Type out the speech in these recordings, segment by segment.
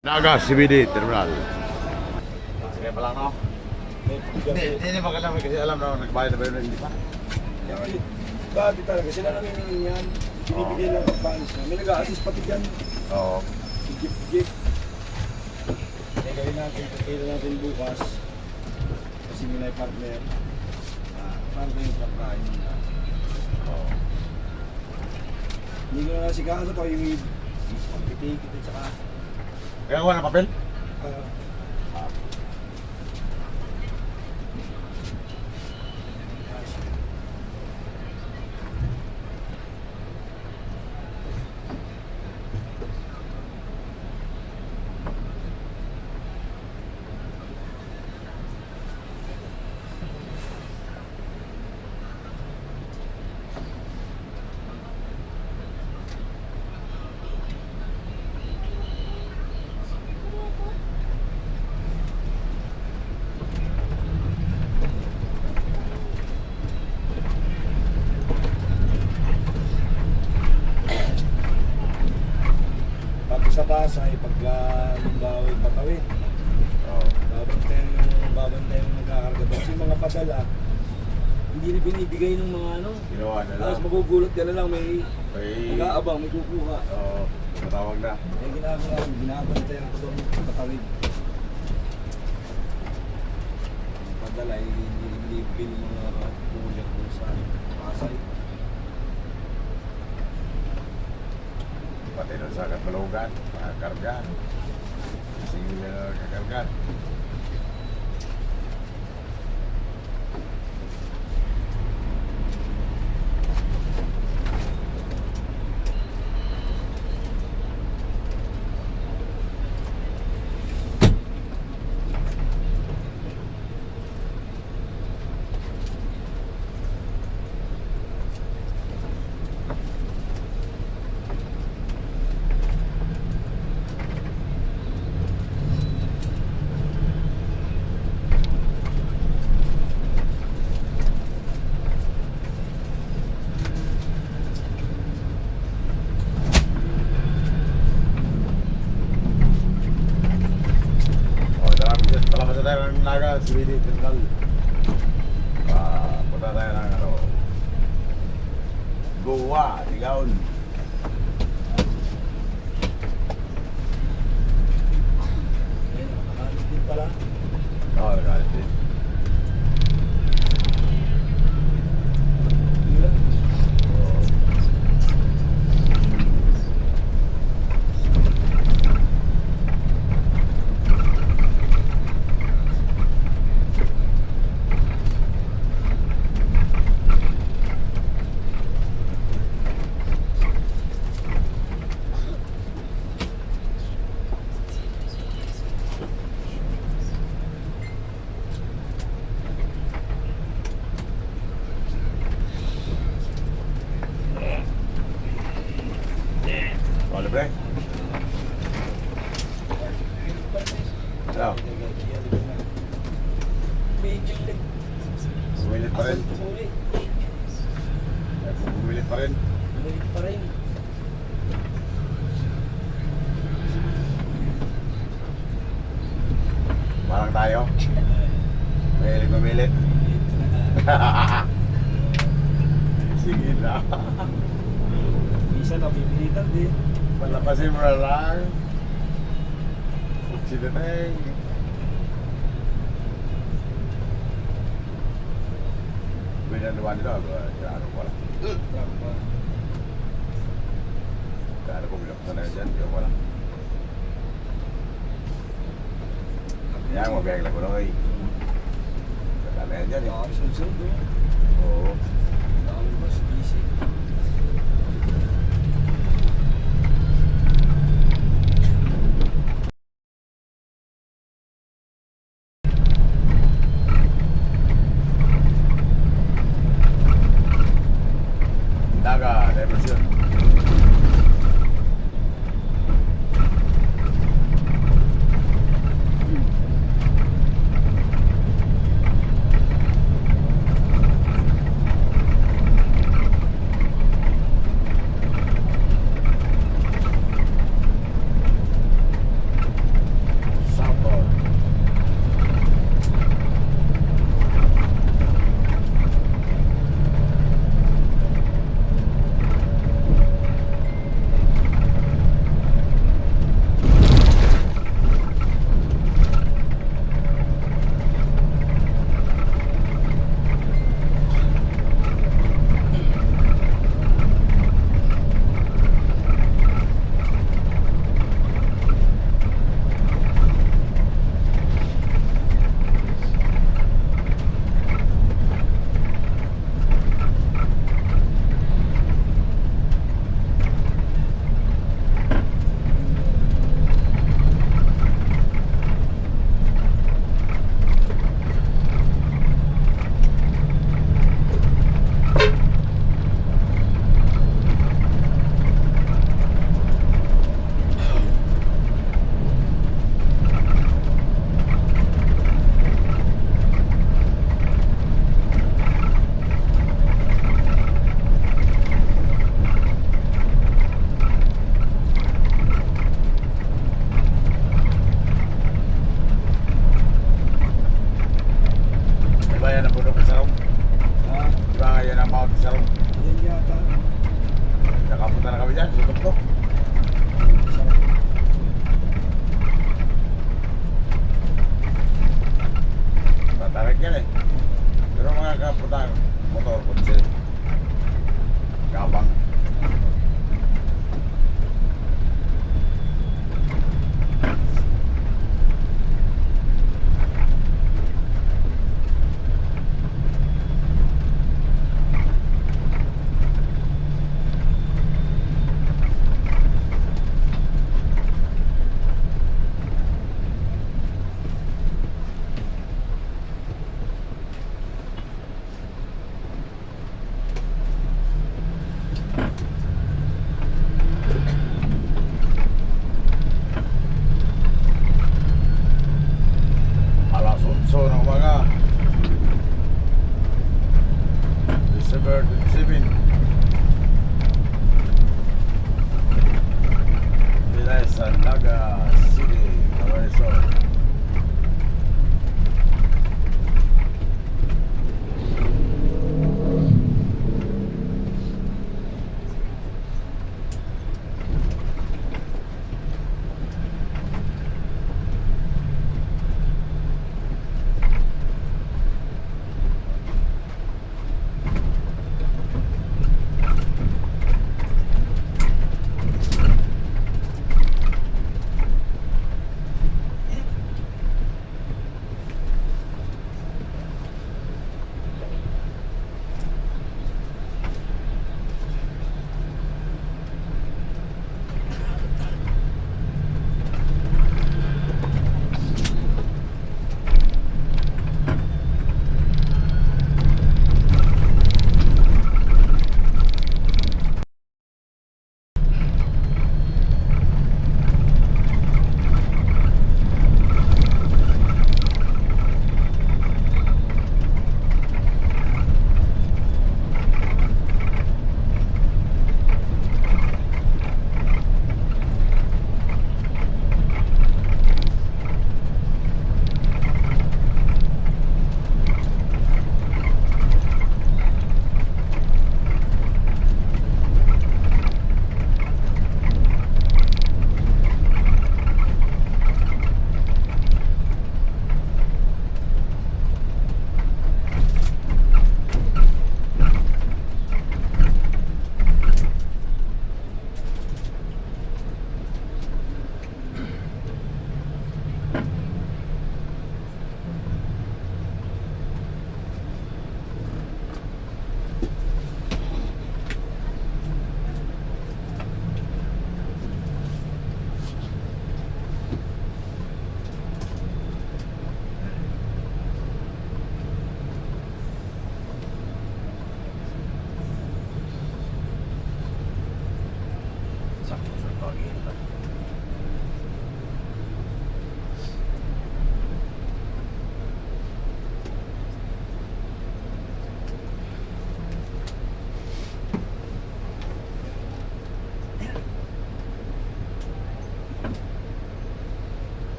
Naga, CBD, terminal. Sige pa lang, no? Hindi magkalaman kasi alam na nagbayad na ba yun, hindi pa? Dati talaga, sila namimingin yan. Binibigay lang pagpanis na. May nag-a-assist pati dyan. Oo. Si Jeep. Kaya gawin natin, kailan natin bukas. Kasi may partner. Paano kayo pagkain nila? Oo. Hindi ko na nasikaso to yung pagpitikit at saka Kaya wala papel? sa Pasay, pagka limbawa yung patawid. Babantayan yung nagkakarga doon. Kasi mga padala, hindi na binibigay ng mga ano. Ginawa na lang. Tapos magugulat ka na lang, may nag-aabang, may kukuha. Oo, natawag na. May ginagawa, binabantayan ko doon sa patawid. Padala, hindi binibigay ng mga kukulat doon sa Pasay. Pati doon sa Katalogan, makakarga. Sige na kakarga. Palabas na tayo ng Naga, CBD, terminal. Punta tayo ng ano, Goa, Tigaon. Nakalit din pala. Oo, nakalit din. Libre? Ano? Medyo Bumilit pa rin? tumuli. Bumilit pa rin? Bumilit pa rin. Parang tayo? Mahilig bumilit? Sige na. Minsan nabibilitan din. Palapasin mo na lang. Sinateng. Ganyan naman nila. Ano ko wala. Kaya ko bilaksan na yun dyan. Di ko wala. Yan, mabiyag lang ko na kayo. Kakala yan dyan. Sunod eh. Oo. Dami mas busy. Naga, diversion.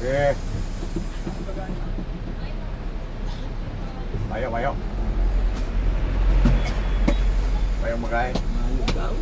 Sige. Bayo, bayo. Bayong magay. Mahalog daw.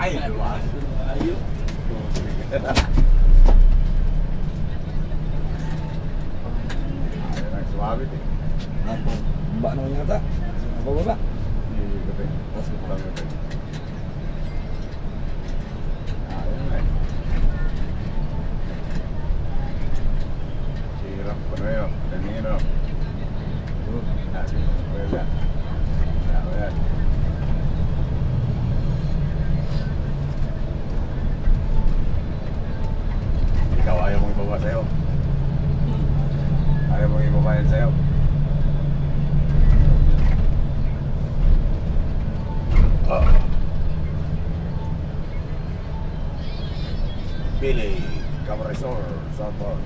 Ay, luwas. Ayun. Ayun ang sumabit eh. Ako. Ba naman yata. Bababa. Hindi ko rin. Tapos ko Lang ito. Ayun eh. Sirap ko na yun. Kanino. Nabi. Wala. Wala. Ikaw ayaw mong ibaba sa'yo. Ayaw mong ibaba yan sa'yo. Billy, Camaresor, Southbound.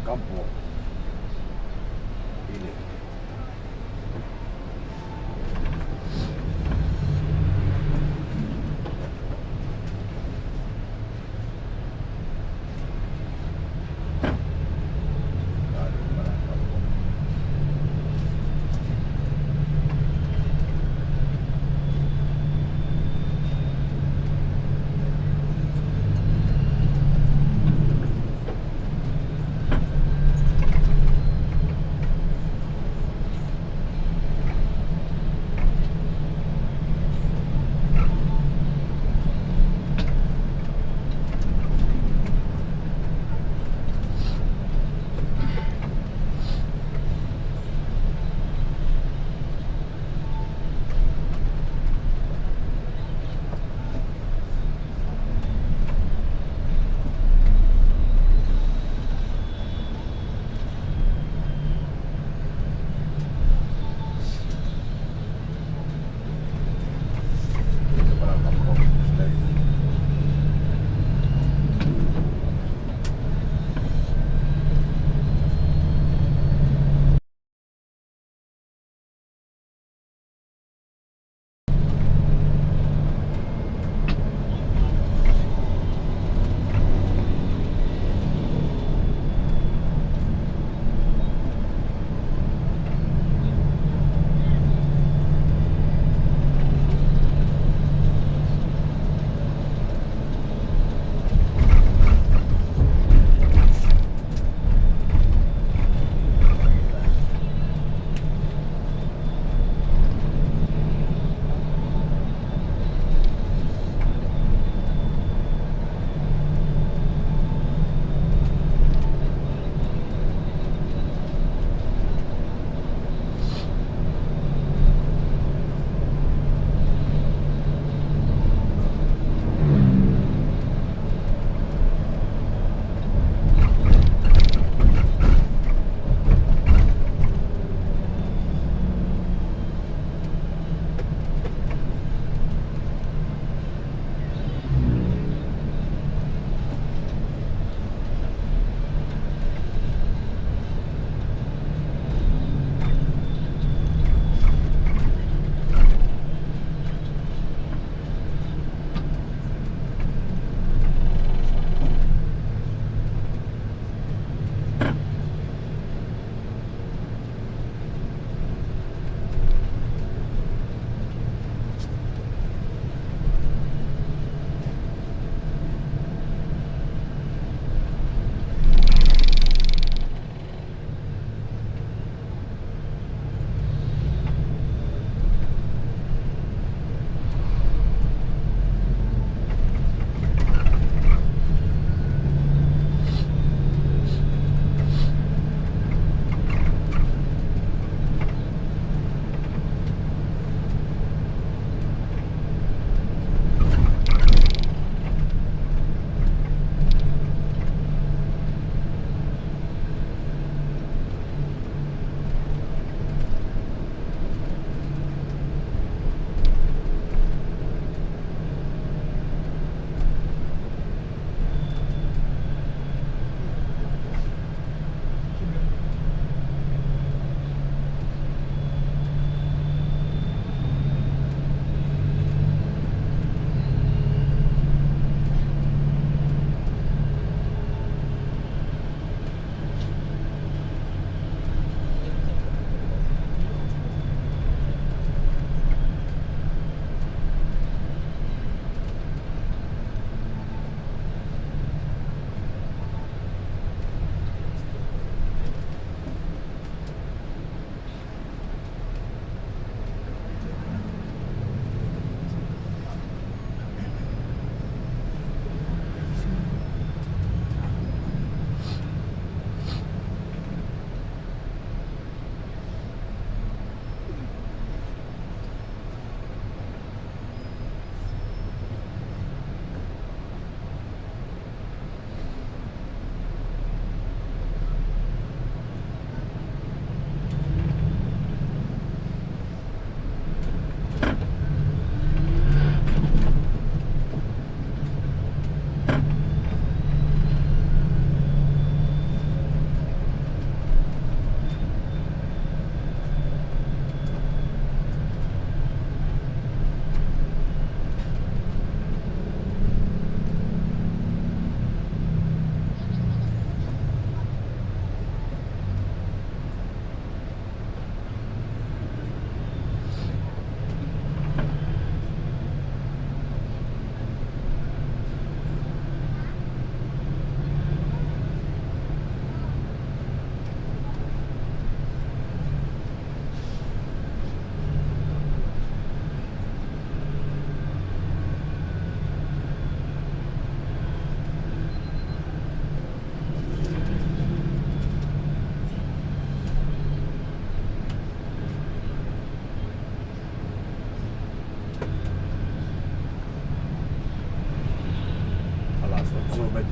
Kampo. Ini.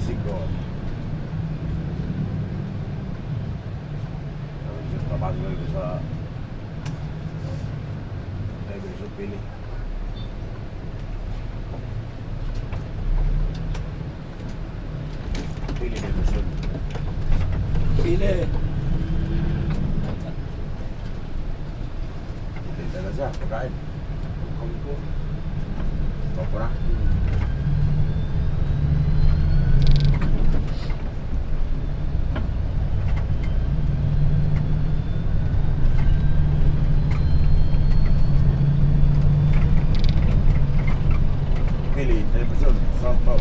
Siguro. Papasok lang ito sa Division Pili. Pili Division. Pili. Tinta na siya, pagkain. Kangko. Kopra. Pili Division, South Bow.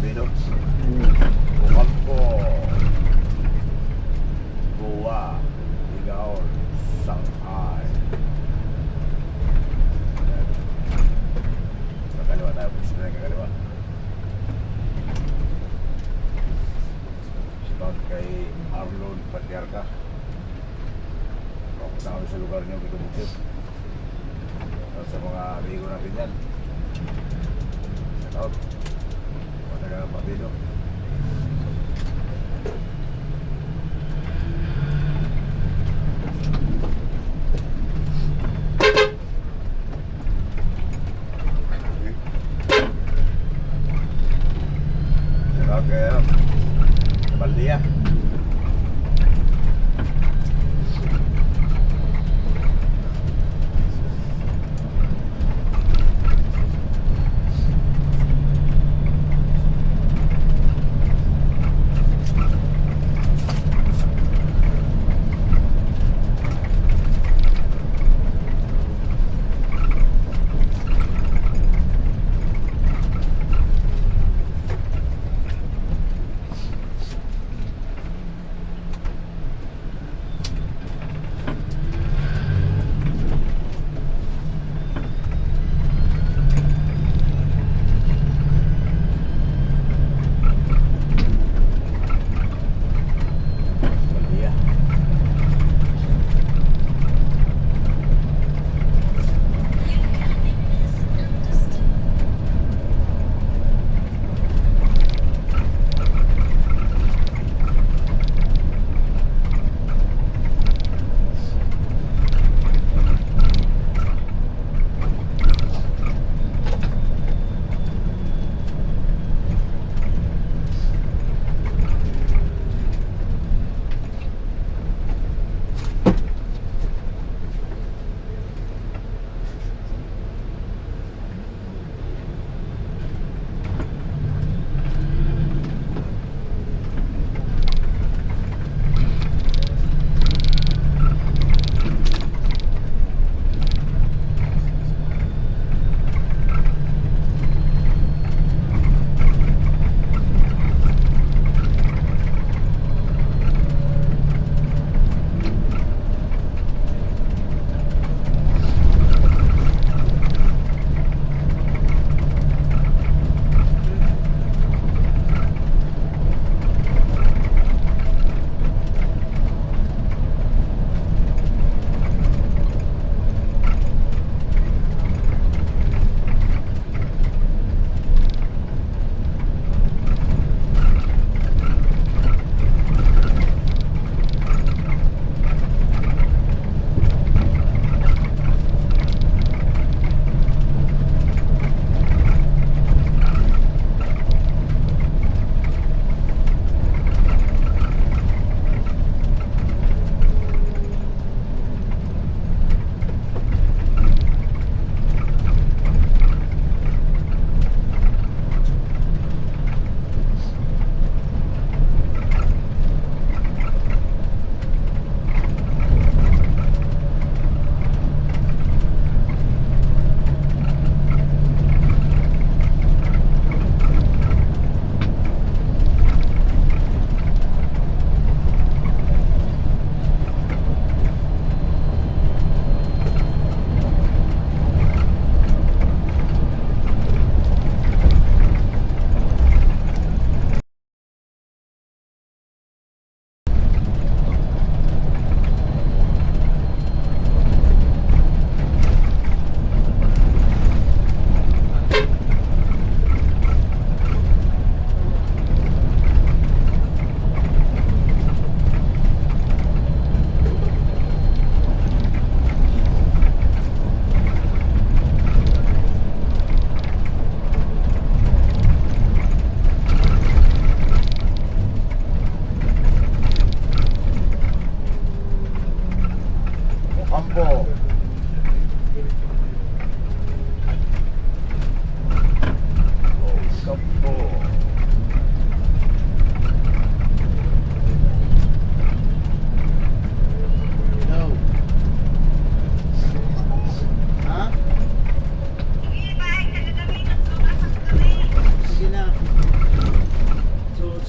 Partido. Bukag ko. Buwa. Tigaon. Shanghai. Kakaliwa tayo. Gusto na yung kakaliwa. Shout kay Arlon Patriarca. Papunta kami sa lugar niyo, Bicol. At sa mga amigo natin yan. Shout out. Pataga ng partido. Shout out kay Baldia.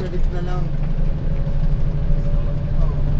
sa lift na lang. Oh.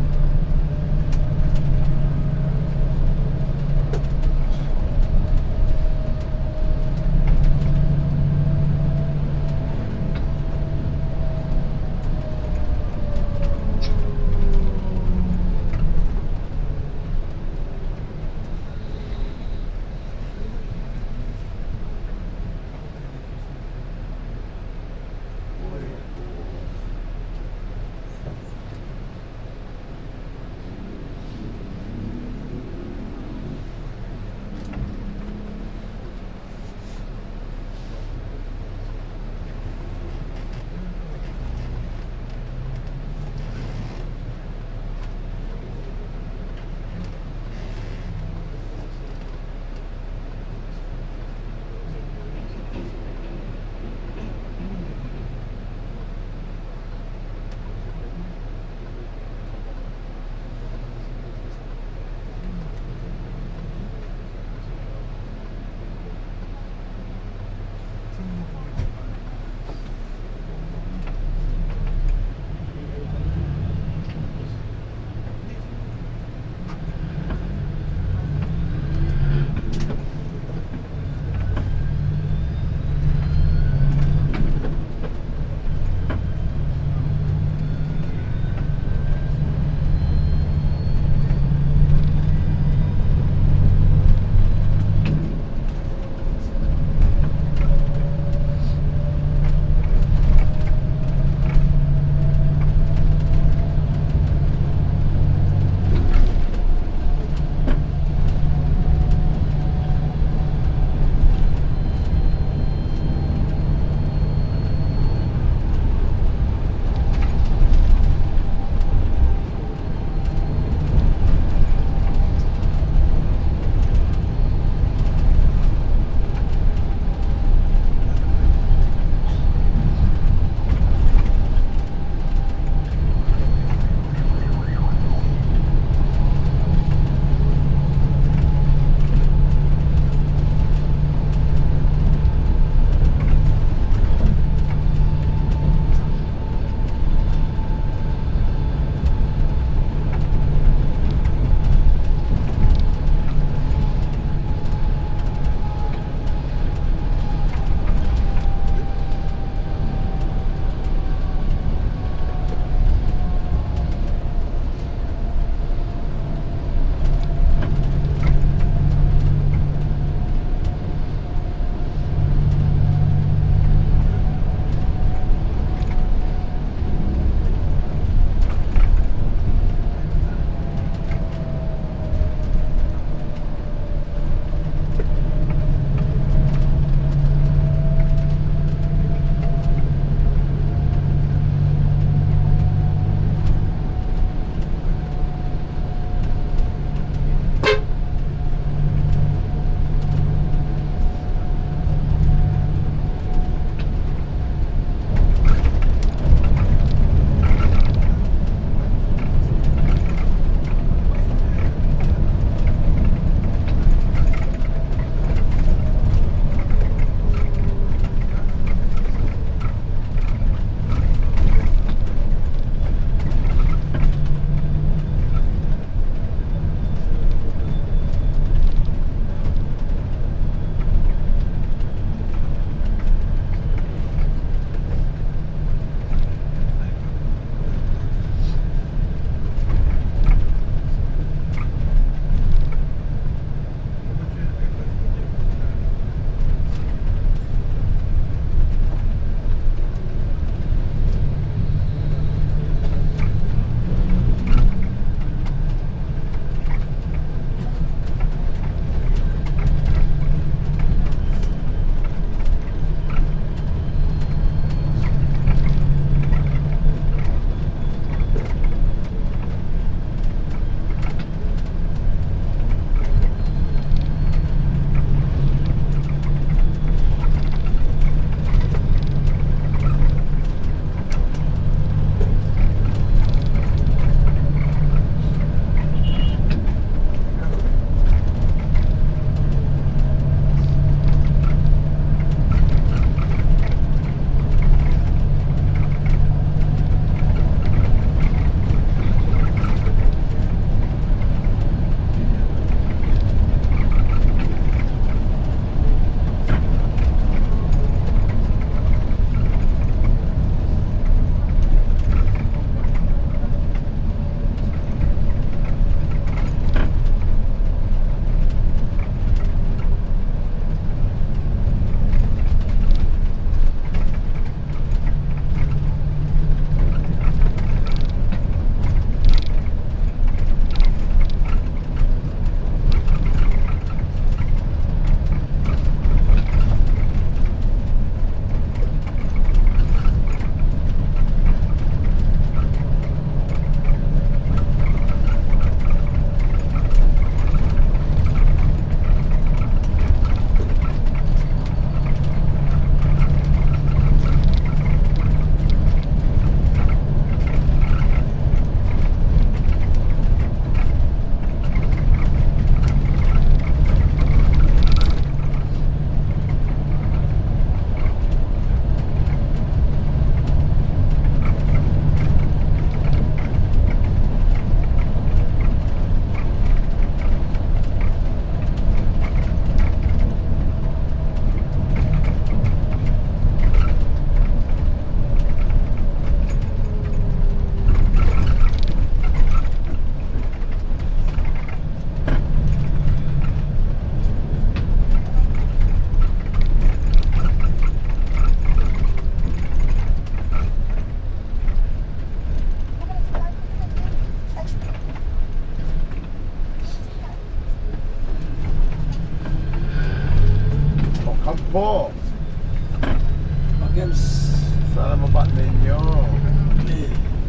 Saan ang baba ninyo?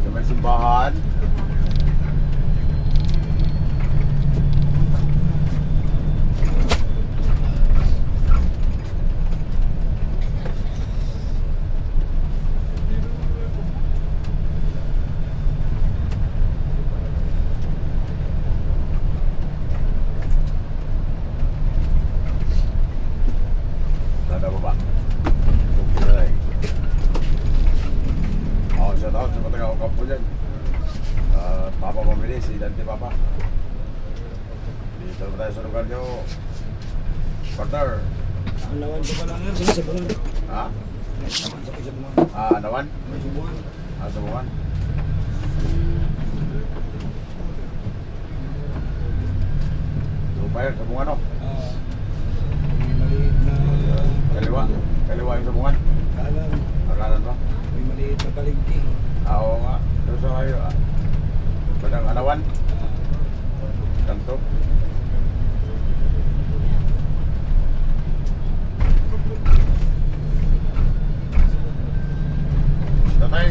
Sa may simbahan? Saan ang baba? Okay. Shout out sa mga taga-ukap po dyan. Papa Pamili, si Dante Papa. Dito naman tayo sa lugar nyo. Partner. Ang lawan ko pa lang yan, sinasabuhan. Ha? Sinasabuhan. Anawan? Sinasabuhan. Sabuhan. Lupayan, Sabungan o. May maliit na... Kaliwa. Kaliwa yung Sabungan. Kanan. Akalan ba? May maliit na paligdi. Oo nga. Doon sa kayo. Badang Anawan. Kanto. Tatay.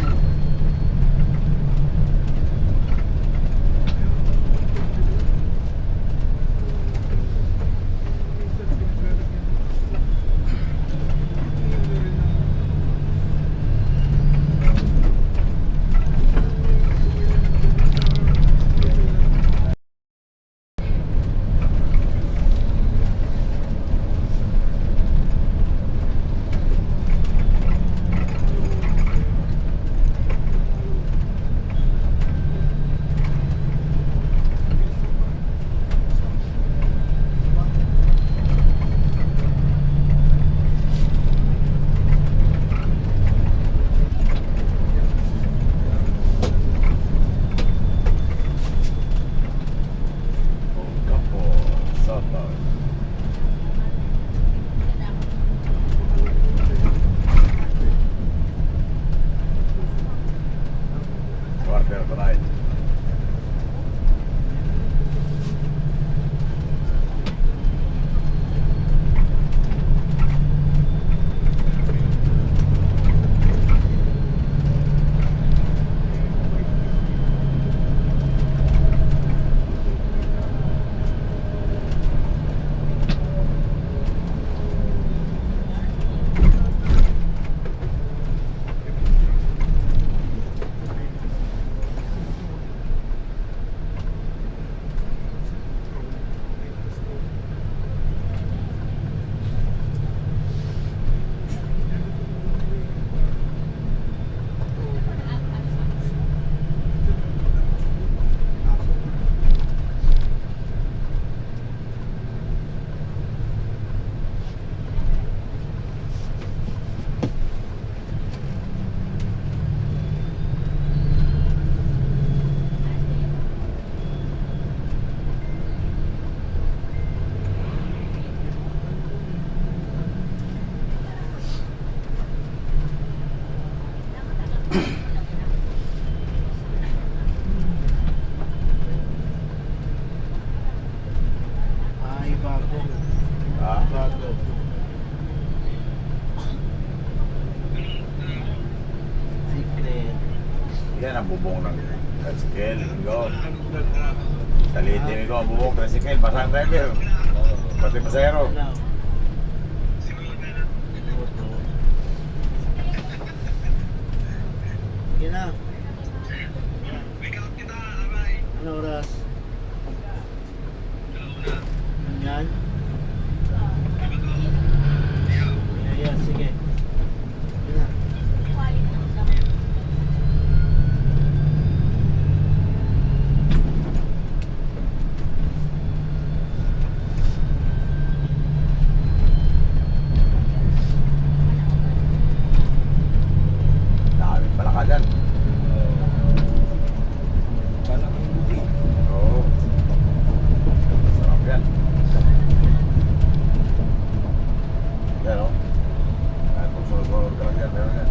Part8. Ay, bago. Ha? Bago. Secret. Yan ang bubong ng tricycle. Go. Talitin ko ang bubong tricycle. Basang driver. Pati pasero. Sige na. Ano oras? Yan. Yeah, sige. Sige na. Daming palaka dyan. Kala kang buti. Oo. Sarap yan. Yan o. Kahit kung sunod-sunod ka lang yan, meron yan.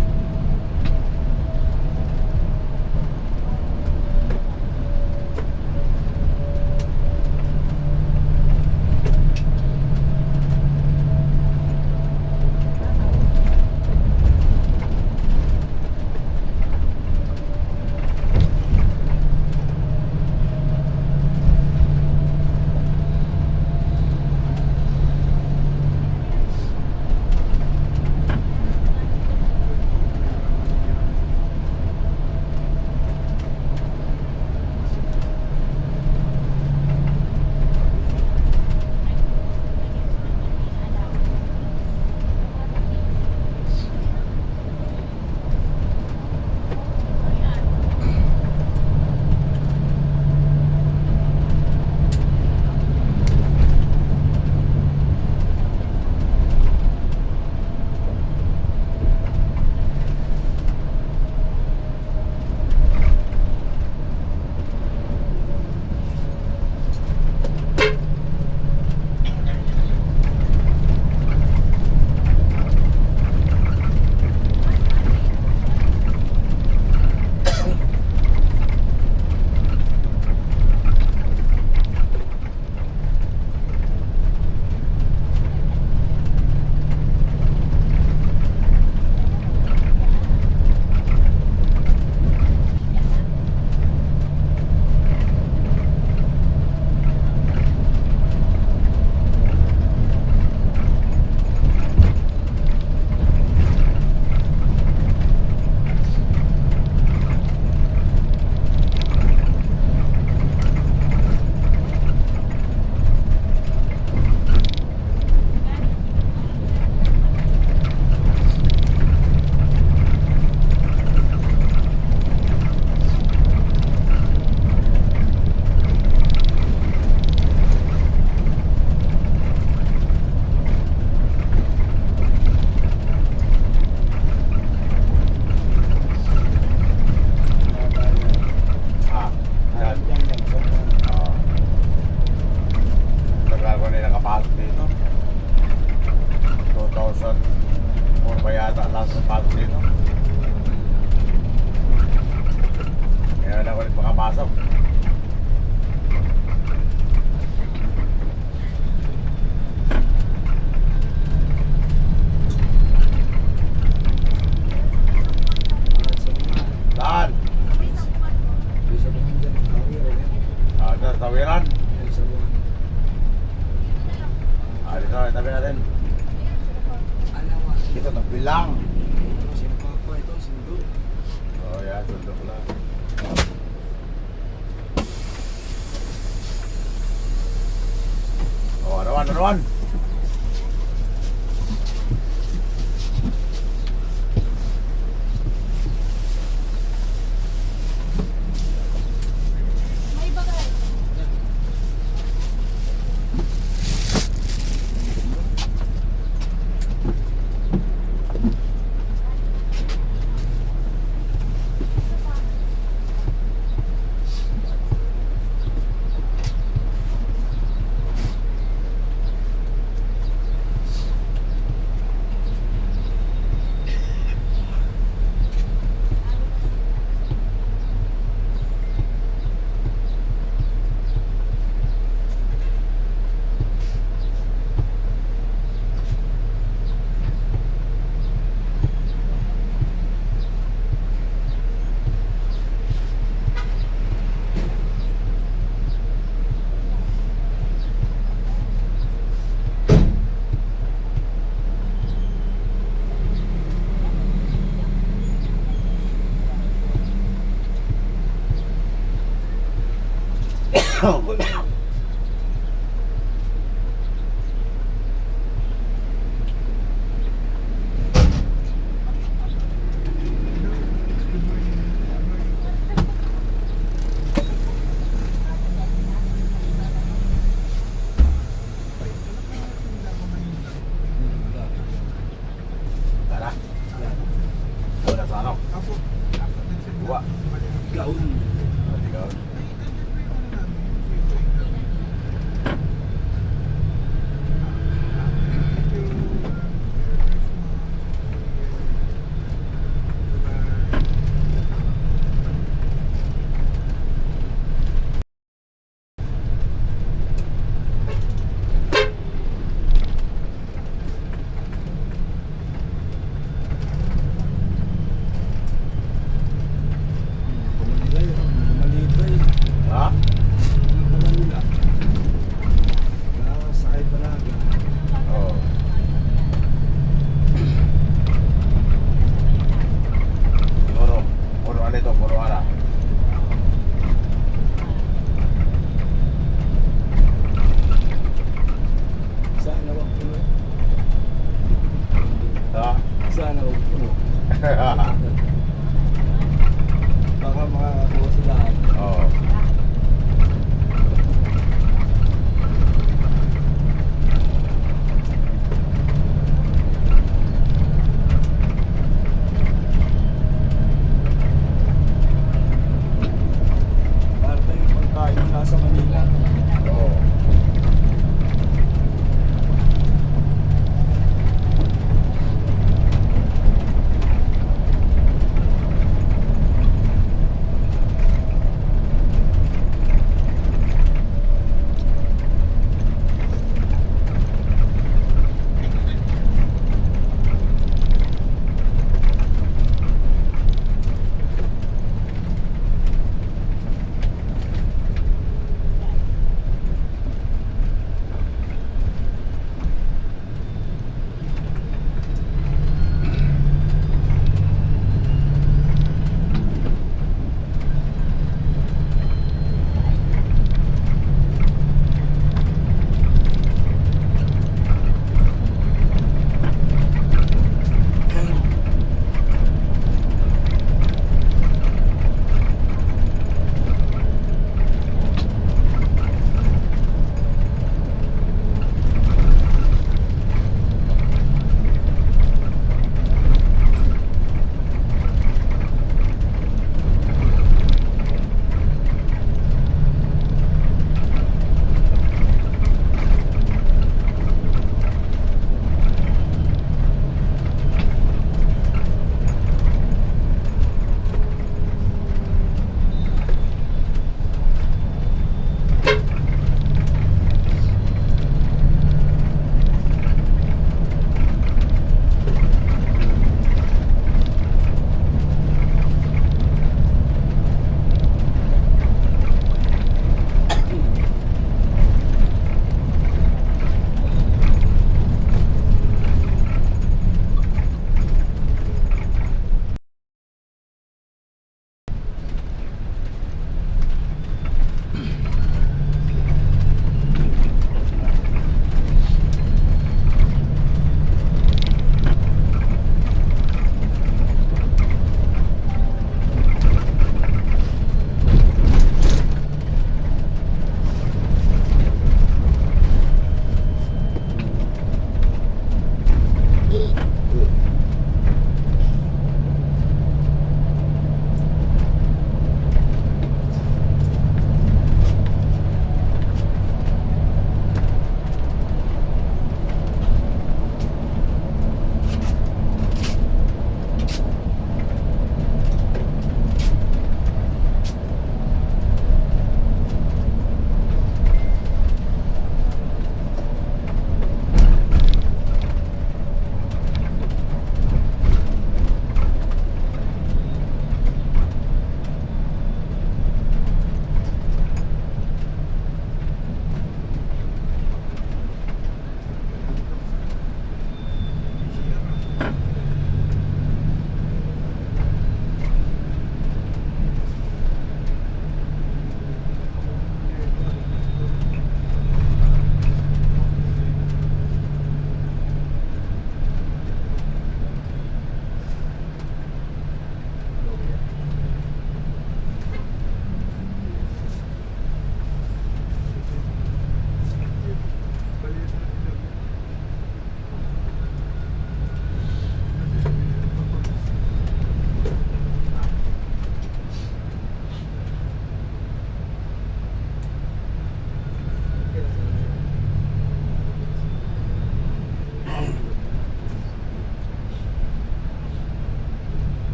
Turuan. May iba ka. Tara. Wala sa ano? Buwa. Gaon. Tigaon.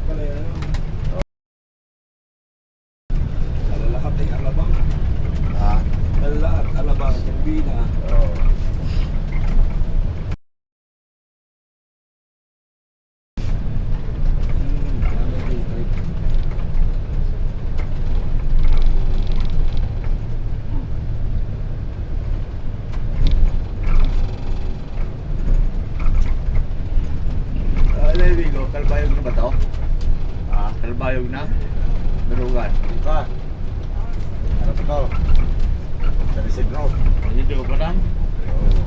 pala yan. Lalalahat ay alabang. Ha? Lalalahat alabang. Turbina. Oo. Levigo, kalbayog na ba to? Ah, kalbayog na? Berugan. Di pa. Ano pa to? Sa Isidro. Hindi ko pa lang. Oo.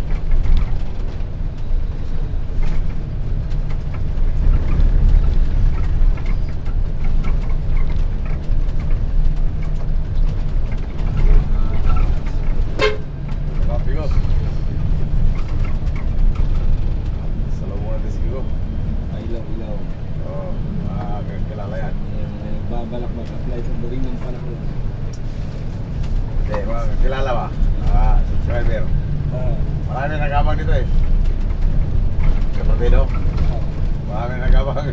Copy ko. Salaw muna din sige ko. Ay, ilaw-ilaw. Oo. Kilala yan. Nagbabalak mag-apply kung daring ng panahon. Hindi, kilala ba? Subscriber. Marami nagabang dito eh. Kapatid o. Marami nagabang.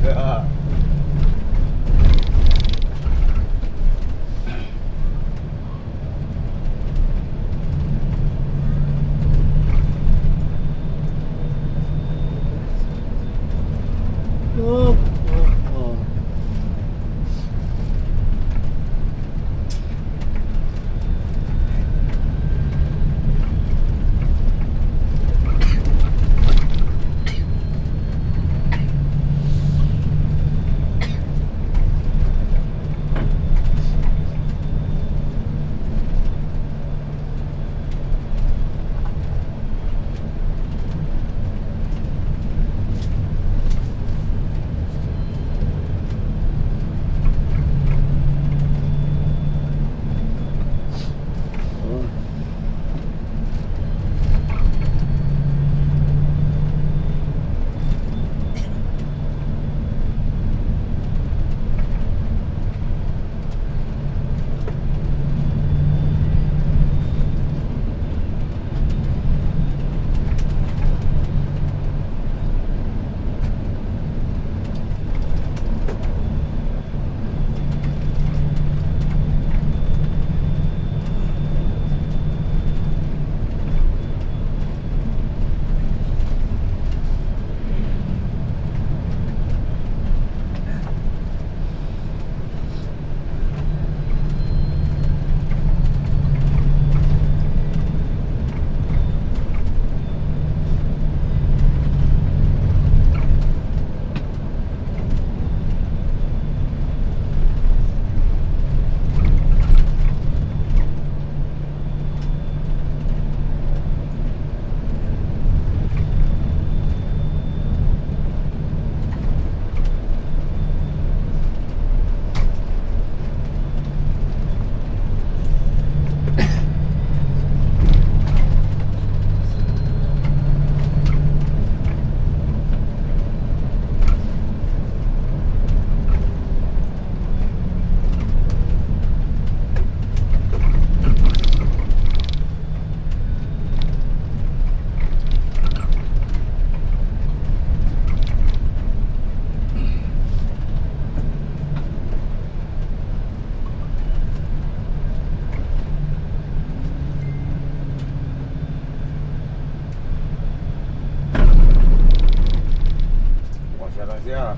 siya.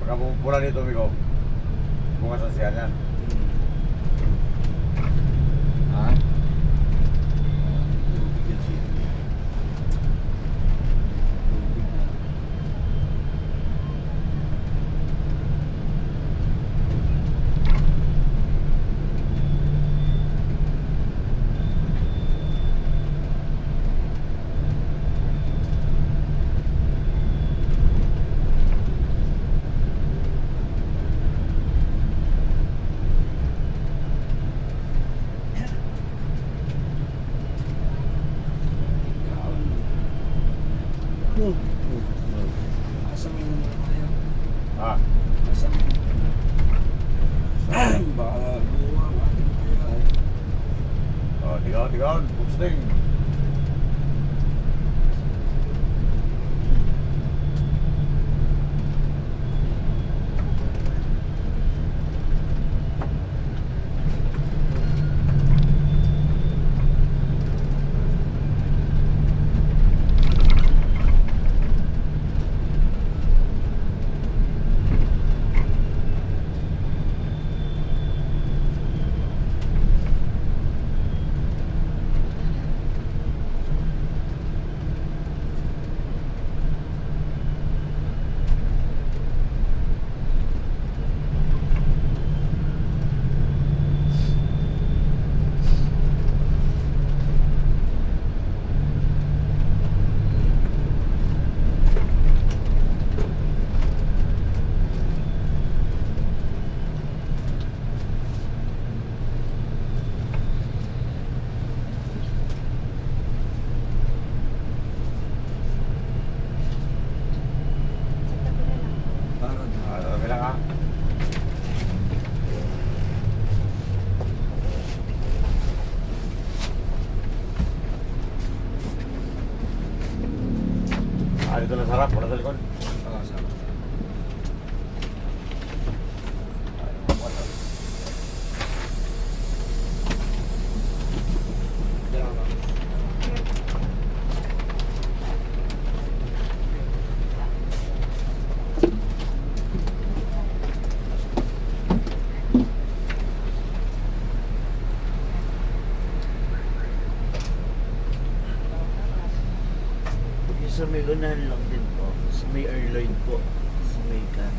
Pagka pumupula dito, Miko, bunga sa siya niyan. Ha? Asam yung naman tayo. Ha? Asam. Baka buwa ang ating kaya. Oh, tigaon, pusting. dito lang sarap, wala sa likod. Oo, sarap. Sa may unahan lang din po. Sa may airline po. Sa may can.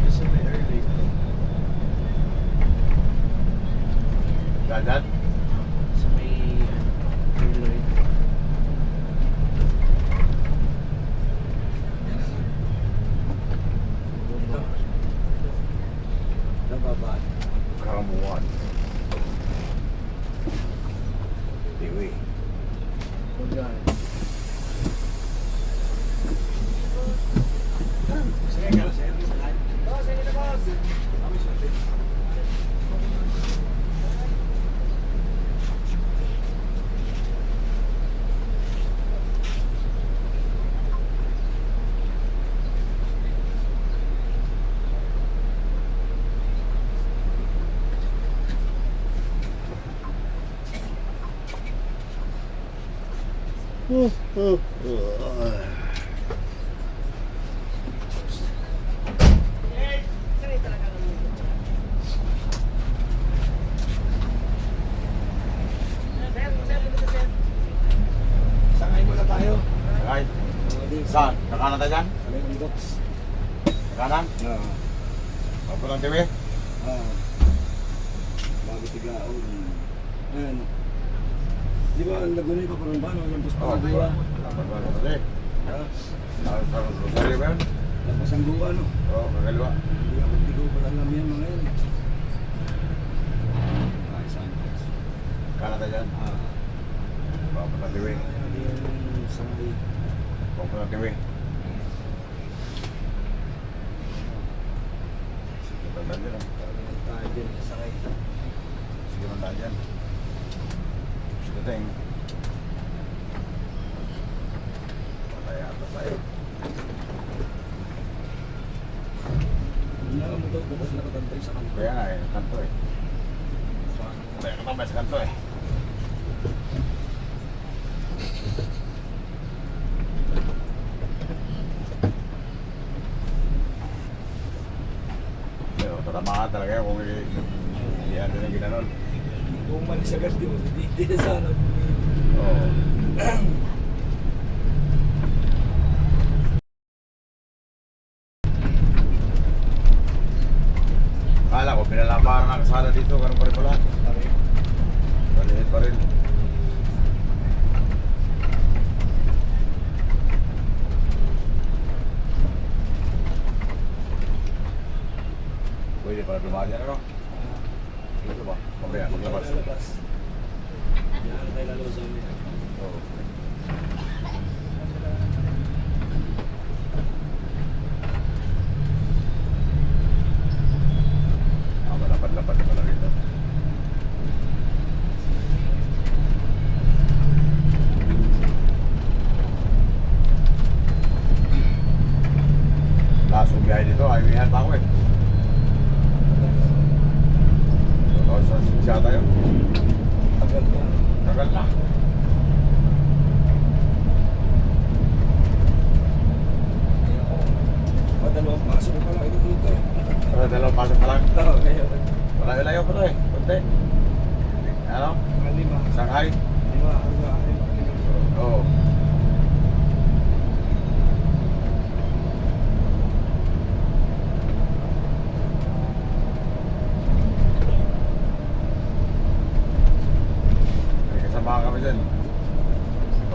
Sa may airline po. Dadan. Sa may airline. Nababa. Karamuan. Tiwi. Sige ka, sir. Oo, sige na, boss. Kami sorry. Sangay muna tayo. Ay, saan? Nakanan tayo dyan? Ano yung docks? Nakanan? Oo. Ako lang tiwi. Bago tigaon. Ayan. Di ba ang Laguna yung paparang ba? Yung bus pa Laguna. Dapat ba ito kasi? Ha? Sa Rosario ba yun? Tapos ang Lua, no? Oo, kagaliwa. Hindi ko pala alam yan mga yan. Ay, saan? Kanan tayo dyan? Bapak lang tiwi. Hindi yung sangay. Bapak lang tiwi. Sige, tandaan dyan. Tayo din sa sangay. Sige, tandaan dyan. Sige, ting. Patay ata tayo. Hindi na mo daw bukas nakatantay sa kanto. Kaya nga eh, kanto eh. Kaya katambay sa kanto eh. Pero tatamaan talaga kung hindi natin ang ginanon. Kung malis agad yun, hindi sana. Oo. Kala ko, pinalamparan ng kasada dito, ganun pa rin pala. Maliit pa rin. Pwede pala dumaan yan, ano? Dito ba? Mamaya, maglabas. Lalabas. Yan tayo lalo sa amin. Oo. Malapad-lapad na pala rito. Lasong biyahe dito, ayaw pa ako eh. So, siya tayo. Tagal pa. Tagal na. Padalawang pasok ko pala ito dito. Dalawang pasok pa lang. Oo, ngayon. Malayo-layo pa to eh. Kunti. Ano? Mga lima. Shanghai? Lima. Oo.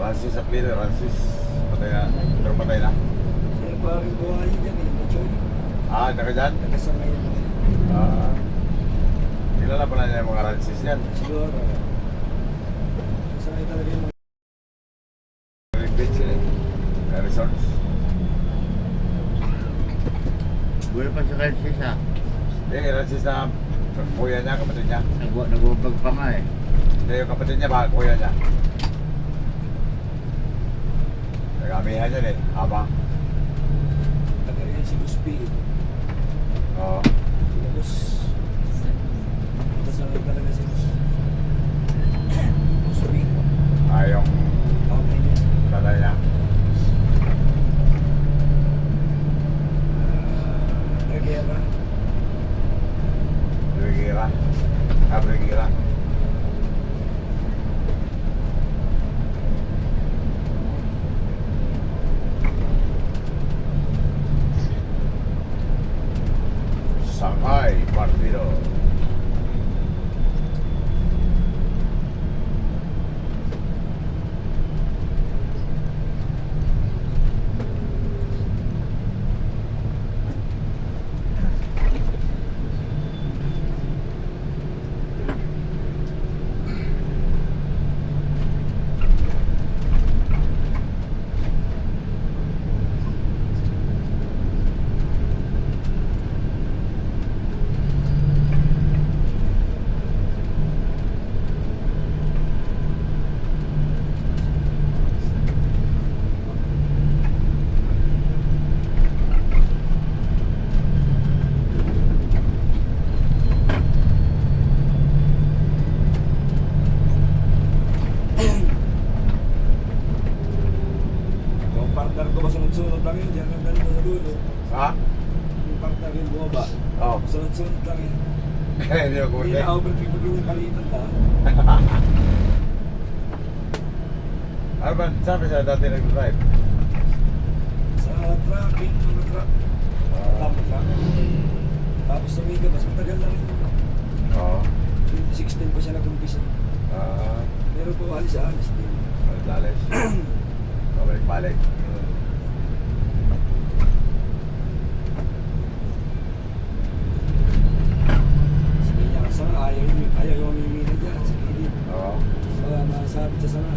Francis sa plino, Francis. Patay na. Pero patay na. Kaya parang buhay dyan eh. Machoy. Ah, naka dyan? Nagkasangay mo na. Ah. Kilala pala niya yung mga Francis yan. Siguro. Nagkasangay talaga yung mga Beach eh. Resorts. Buhay pa sa Francis ha. Hindi, Francis na kuya niya, kapatid niya. Nagwabag pa nga eh. Hindi, yung kapatid niya ba, kuya niya. Nagamihan yan eh, habang. tagayan si Guspi. Oo. Tapos, nagkasangay talaga si Guspi. Ah, yung Okay niya. tatay niya. Tagayara. Brigira. Ah, Brigira. Shanghai Partido. Yung partner ko ba sunod-sunod lang yun, diyan ang ganda sa dulo. Ha? Yung partner yung bumaba, Oo. sunod-sunod lang yun. Hindi ako Hindi kumute. na overtake pag yung palitan na. Ano ba, sabi siya dati nag-drive? Sa tracking, mga truck. Tama truck. Tapos sa Mega Bus, matagal na rin yun. Oo. 2016 pa siya nag-umpisa. Ah, Pero po, alis-alis din. Gonzales. Balik-balik. Sabi niya, sanga, ayaw yung mimina dyan. Sa gilid. Oo. Baka masabit sa sanga.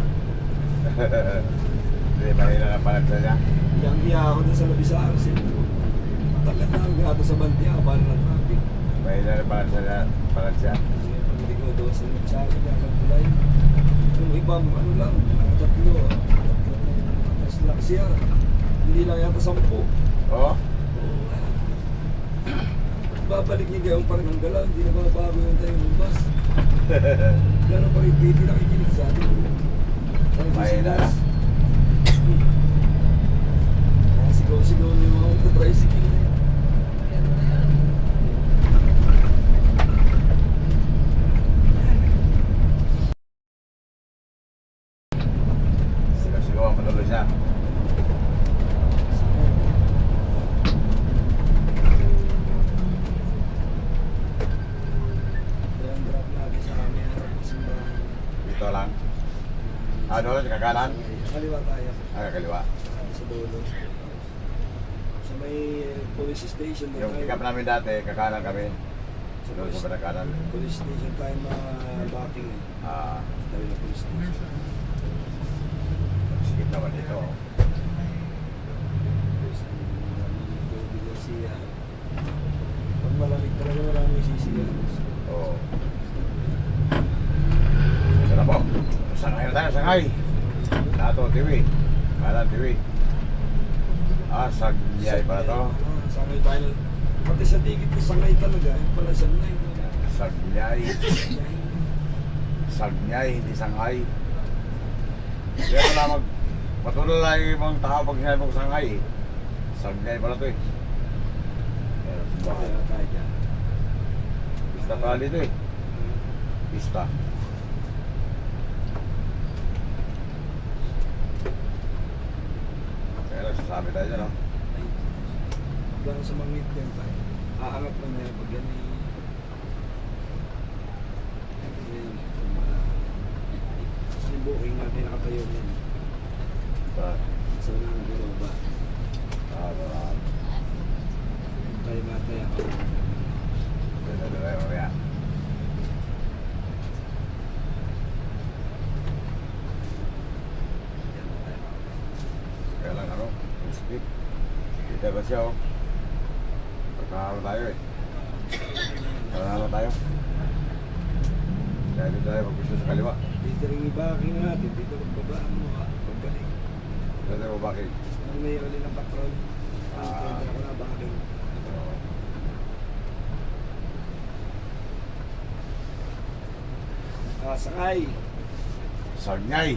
Hindi, mahina na pala niya. Iyang-iya ako dun sa Labisaras. Matagal na ang gato sa bandiya, paano ng traffic. Mahina na pala siya. Pagdating ko doon sa Labisaras, nagpulay. Yung iba, ano lang, tatlo matras lang siya. Hindi lang yata 10. Oo? Babalik niya gayong parang ang galaw, hindi na babago yung tayo ng bus. Gano'n pa rin, baby nakikinig sa atin. Mahina na. Sigaw-sigaw na yung mga auto-tricycle na yan. Sigaw-sigaw ang patuloy siya. Drop natin sa amin, simbahan. Dito lang. Ah, doon, sa kakanan. Kaliwa tayo, Ah, kaliwa. sa dulo. Sa may police station doon Yung pick up namin dati, kakanan kami. Doon sa kanan. Police station tayo backing. Ah, Tayo na police station. sikip naman dito. Pag malamig talaga maraming sisigaw. Oo. Ito na po. Sangay na tayo, sangay. Nato, tiwi. Kanan, tiwi. Ah, Sagnay pala to. Sangay tayo. Pati sa tigit ko sangay talaga. Yung pala Sagnay. Sagnay. Sagnay, hindi sangay. Kaya pala matulala yung ibang tao pag sinabi mong sangay. Sagnay pala to eh. Ayan, simbahan. Kaya tayo dyan. Pista pala dito eh. Pista. Kaya lang, sasabi tayo dyan, no? Hanggang sa mangit yan tayo. Aangat lang na yan pag yan ay... Kasi yung booking natin nakatayo yan. siya oh. Pagkakalo tayo eh. Pagkakalo tayo. Kaya dito tayo pag-gusto sa kaliwa. Dito rin ibaking natin, dito magbabaan mo ka, pagbalik. Dito tayo mabakig. Ang may uli ng patrol. Kaya ako na baking. Sagnay. Sagnay.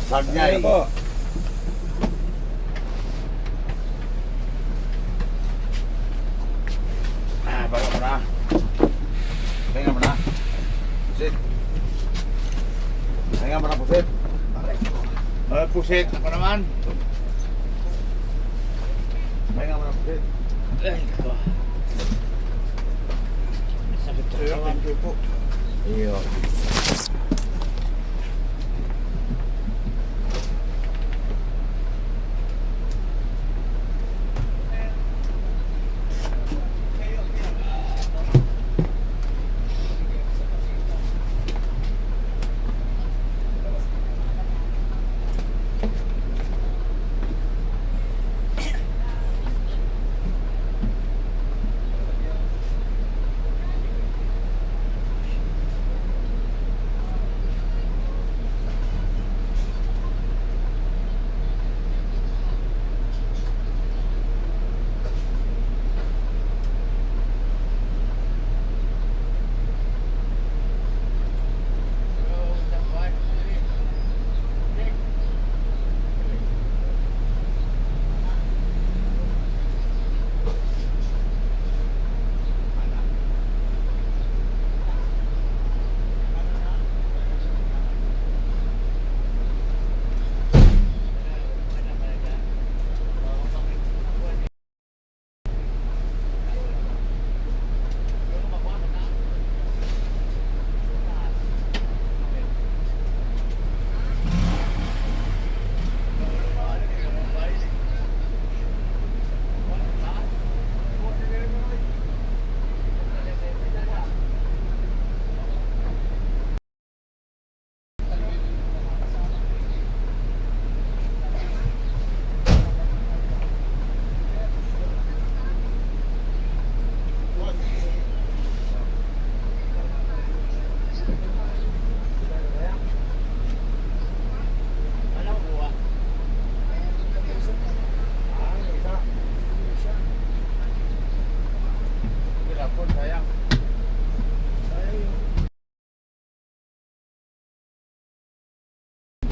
Sagnay. Ano po? Bago mo na. Pahinga mo na. Pusit. Pahinga mo na, pusit. Pusit. Ako naman. Pahinga mo na, pusit. Ay, ko. Sakit sa kawan ko po. Iyo.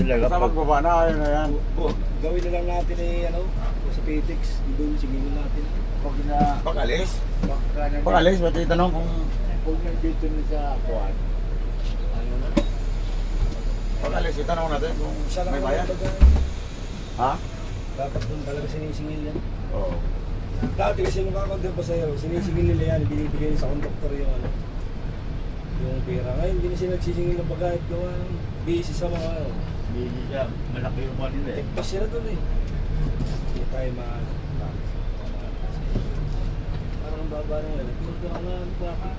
Talaga Basta pag magbaba na kayo na yan. Gawin na lang natin sa Pitex. Doon, sigilin natin. pag na Pag-alis? baka na Pag-alis, ba't itanong kung pag nandito na sa kuwan. Ano na? pag-alis, itanong natin kung Siya lang may bayan. Ha? Dapat doon talaga sinisingil yan. Oo. Dati kasi nung kakontent pa sa'yo, sinisingil nila yan, binibigay sa konduktor yung yung pera. Ngayon, hindi na sila nagsisingil ng bagay at gawa ng busy sa mga Hindi siya malaki yung mga nila eh. tekpas sila doon eh. Hindi tayo parang ang baba nung yan. Ito ang baka.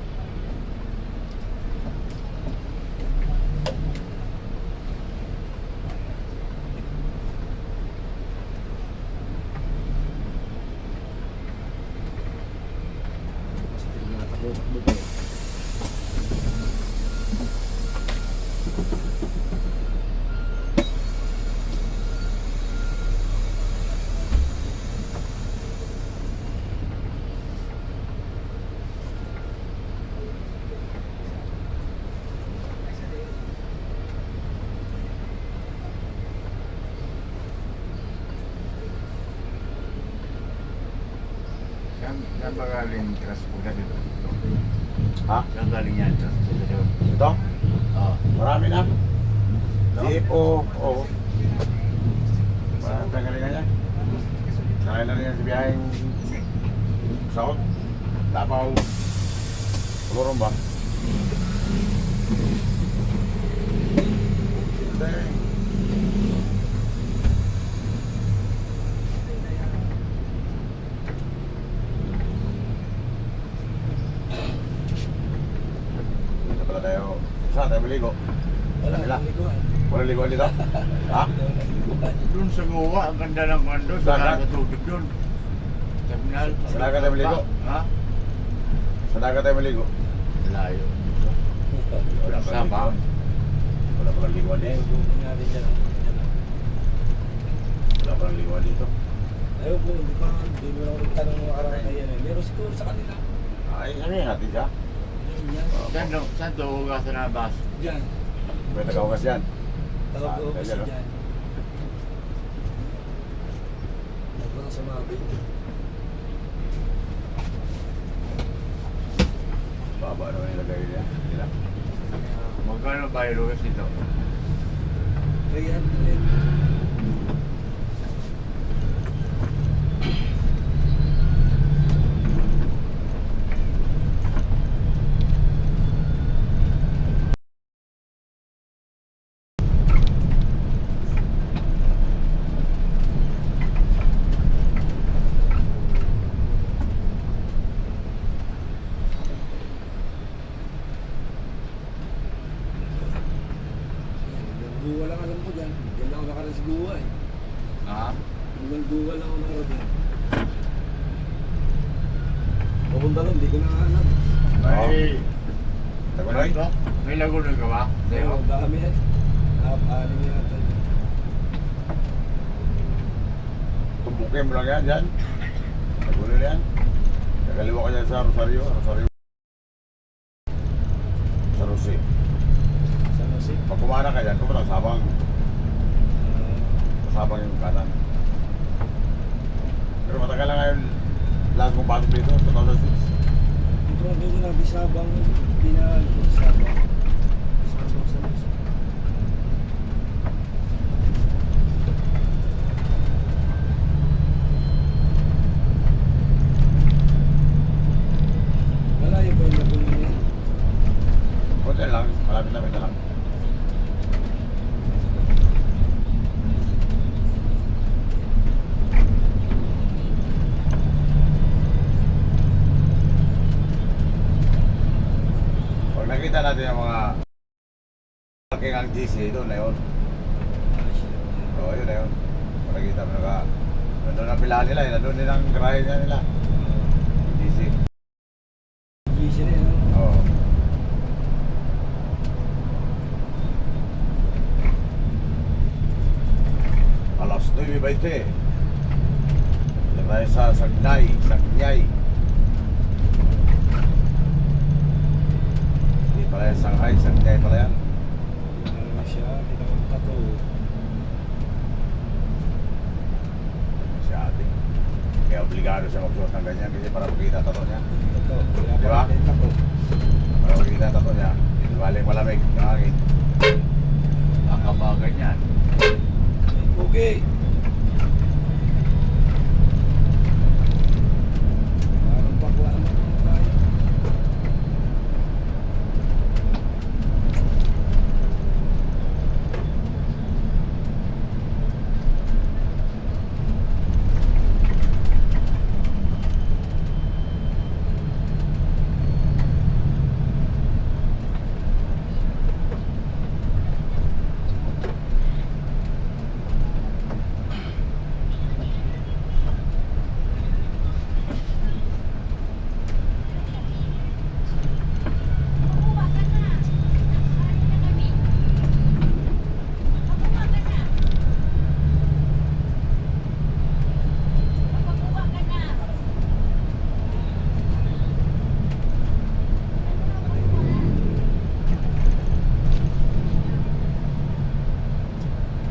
Kasi tinatakbo mo ba? Saan ba galing transport dito? Ha? Saan galing yan transport dito? Ito? Oo. Marami na. Jeep o... Oo. Parang tanggalin yan. Sakay na rin yan sa biyaheng South. Davao. Pulurong ba? Hindi. Dito pala tayo. Saan tayo maligo? Wala Kanila? liguan. Walang liguan dito? Ha? Doon sa Goa, ang ganda ng kondo, sa Dagat? tubig doon. Sagnay. Sa dagat tayo maligo? Ha? Sa dagat tayo maligo. Layo. Wala pa sama. Wala pa liwan Eh, dito. booking natin dyan. Wala pa liwan dito. Ayaw po, hindi mo lang nagtanong mga karang na yan eh. Meron siguro sa kanila. Ay, ano yung natin siya? Yan, yan. Saan to hugasan na bus? Dyan. May tagawagas yan. Tawag ko Kaya kasi no? dyan. Nagpang sa mabi. Baba naman nilagay niya. Nila. Magkano bayro kasi ito? 300. Duwa lang alam ko dyan. Diyan lang ako nakaroon sa duwa eh. Ha? Hanggang duwa lang ako nakaroon dyan. Papunta lang, hindi ko na alam. May... Tagunoy? Ano? May lagunoy ka ba? Sa'yo? Oo, dami yan. Anim yata. Tumbukin mo lang yan dyan. Tagunoy na yan. Kagaliwa ka dyan sa Rosario. Rosario. Sa Rosi. Sa Jose. Pag kumana ka dyan, kumunang sabang. Sabang yung kanan. Pero matagal na ngayon. Lahat mong bago dito, 2006. Ito ang doon na Bisabang. Pinaan. Bisabang. Bisabang sa Jose. Malayo ba yung lagunan niya? Kunti lang, malapit-lapit na lang. Pag nakita natin yung mga parking ang GC, doon na yun. Oo, yun na yun. Pag nakita mo nandun ang pilahan nila, nandun din ang garahe niya nila. GC. Easy rin, no? Oo. Alas 9:20. Diyan tayo sa Sagnay, Sagnay. Hindi pala yan Shanghai, Sagnay pala yan. Ano siya? Hindi naman tato. Si ate. Kaya obligado siya magsuot ng ganyan kasi para makita tato niya. Tato. Kaya Di ba? pala din tato. Para makita tato niya. Hindi baling malamig ng hangin. Ang kabagan yan. Okay. Parang bakla naman tayo.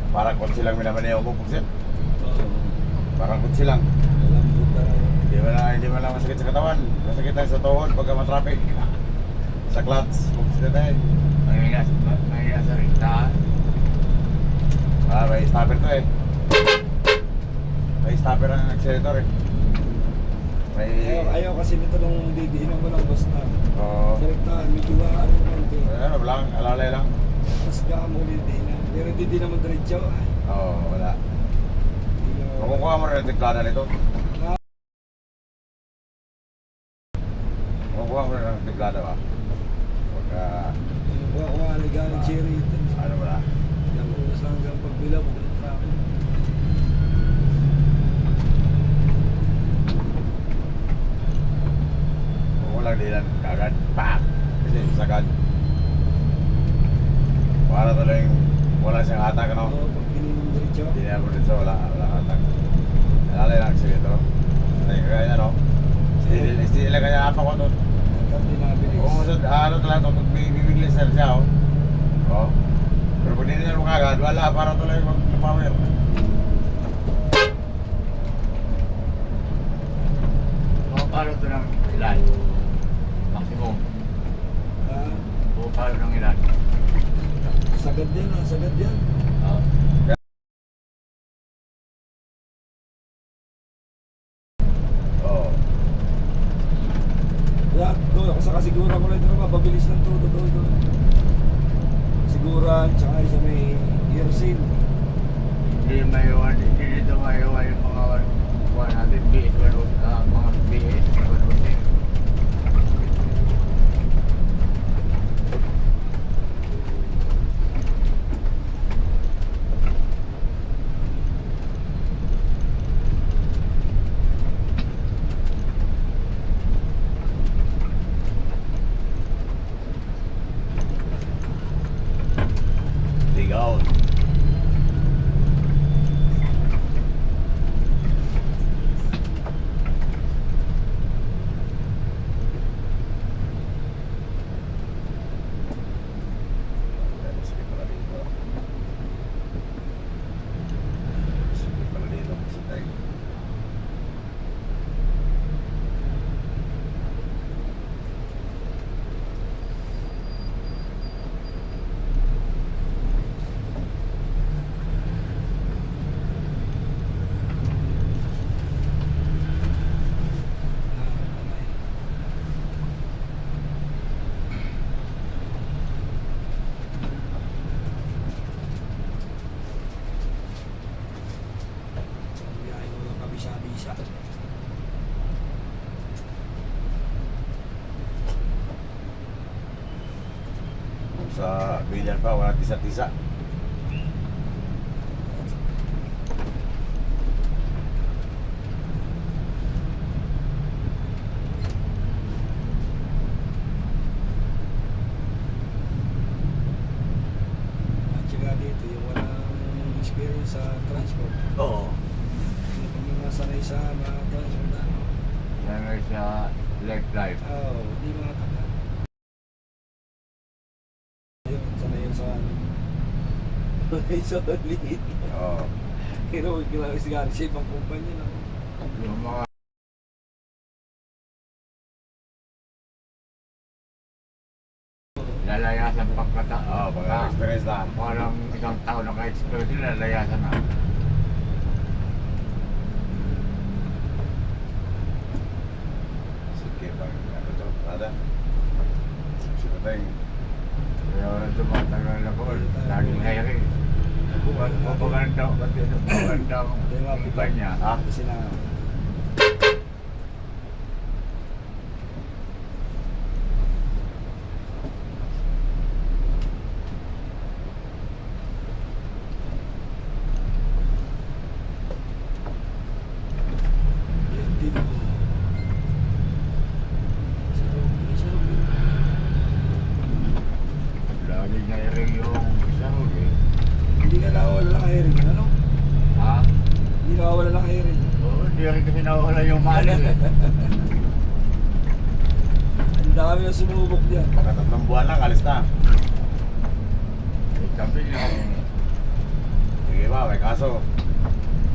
Parang kutsi lang minamaneho mo, Pugsit. Oo. Parang kutsi lang. Malambot na lang. Hindi mo lang masakit sa katawan. Masakit lang sa tuhod pagka matraffic. Sa clutch, Pugsit na tayo. May nasa rintahan. May stopper to eh. May stopper ang accelerator eh. May... Ayaw kasi nito nung didiinan mo lang basta. Oo. Selektahan, medyo ano naman din. Ano lang, alalay lang. Mas baka mo didiinan. Pero hindi naman diretso. Ay, Oo, wala. hindi naman. Makukuha mo rin ang tiklada nito. Makukuha mo rin ang tiklada ba? Pagka... Kuha-kuha, galing cherry. Ano ba? Yan ko sa hanggang pagbilang. sa akin. Kung walang dilan, kagad, pak! Kasi sagad. Para tuloy yung wala siyang atak, ano? Oo, pag pininong diretso. Hindi na mo dito, wala atak. Nalalay lang sige ito. Ay, kaya ano? Hindi lang kanya apa ko doon. Hindi na bilis. Kung ano talaga ito, bibiglis na siya, oh. Oh. Pero kung hindi niya mo kagad, wala, para tuloy mag-power. Pumapalo ito ng ilan? Maximum. Ah, Pumapalo ng ilan? sagad yan ah, sagad yan. Oo. Oo. Kaya, doon ako sa kasiguran ko lang ito naman, pabilis ng todo doon. Kasiguran, tsaka isa may ear seal. Hindi maiwan, hindi dito maiwan yung mga kuha natin, BS, mga BS, Tigaon. Sige pala dito. Sige pala dito. Kasi tayo. Biyahe ko lang kabisa-bisa. Kung sa bilyan pa, wala tisa-tisa. At saka dito, yung walang experience sa transport. Oo. Yung mga sanay sa mga transport na ano. Yan ay sa left life. Oo, hindi mga tagal. Yun, sanay yun sa ano. Solid. Oo. Pero huwag kailangan sigari siya ibang kumpanya na. Yung mga lalayasan pagkata. Oo, pag experience na. Parang isang taon naka-experience sila, lalayasan na. Sige, ano to? Ada? Sige tayo. Kaya wala tumatagal ako, laging hiring. Mapaganda ako kasi mapaganda ako kumpanya. Ah? Kasi na, yun, dito ko. Sarap yun. Laging hiring yung isa ko eh. Hindi ka nawawala ng hiring, ano? Ha? Hindi nawawala ng hiring. Oo, hindi rin kasi nawala yung mali eh. Ang dami na sumubok dyan. Pagkatatlong buwan lang, alis na. Sabi niya, Sige ba, may kaso.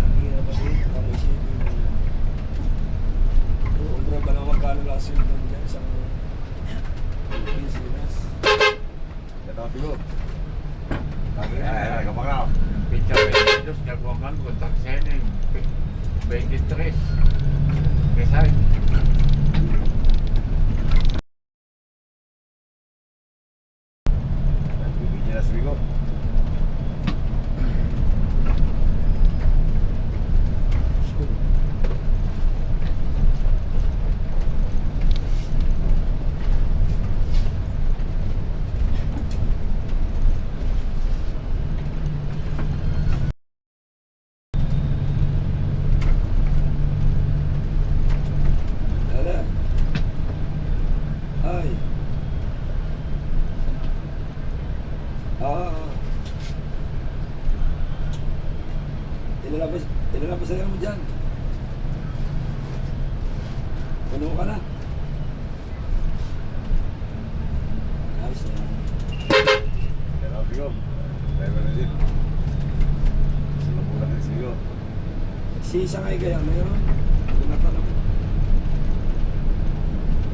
Ang hirap kasi, ang isipin mo. Sobra ba na magkano lang sweldo mo dyan sa Pilipinas? Ito, tigo. Sabi, ay, kapag na. yung pizza 22, nagawang kami, kontak Scenic, 23. Quezon. Puno ka na. Ayos na yan. Pero Bigo, driver na din. Sinupulan din si Bigo. Si Sagnay kaya mayroon. Tinatanong.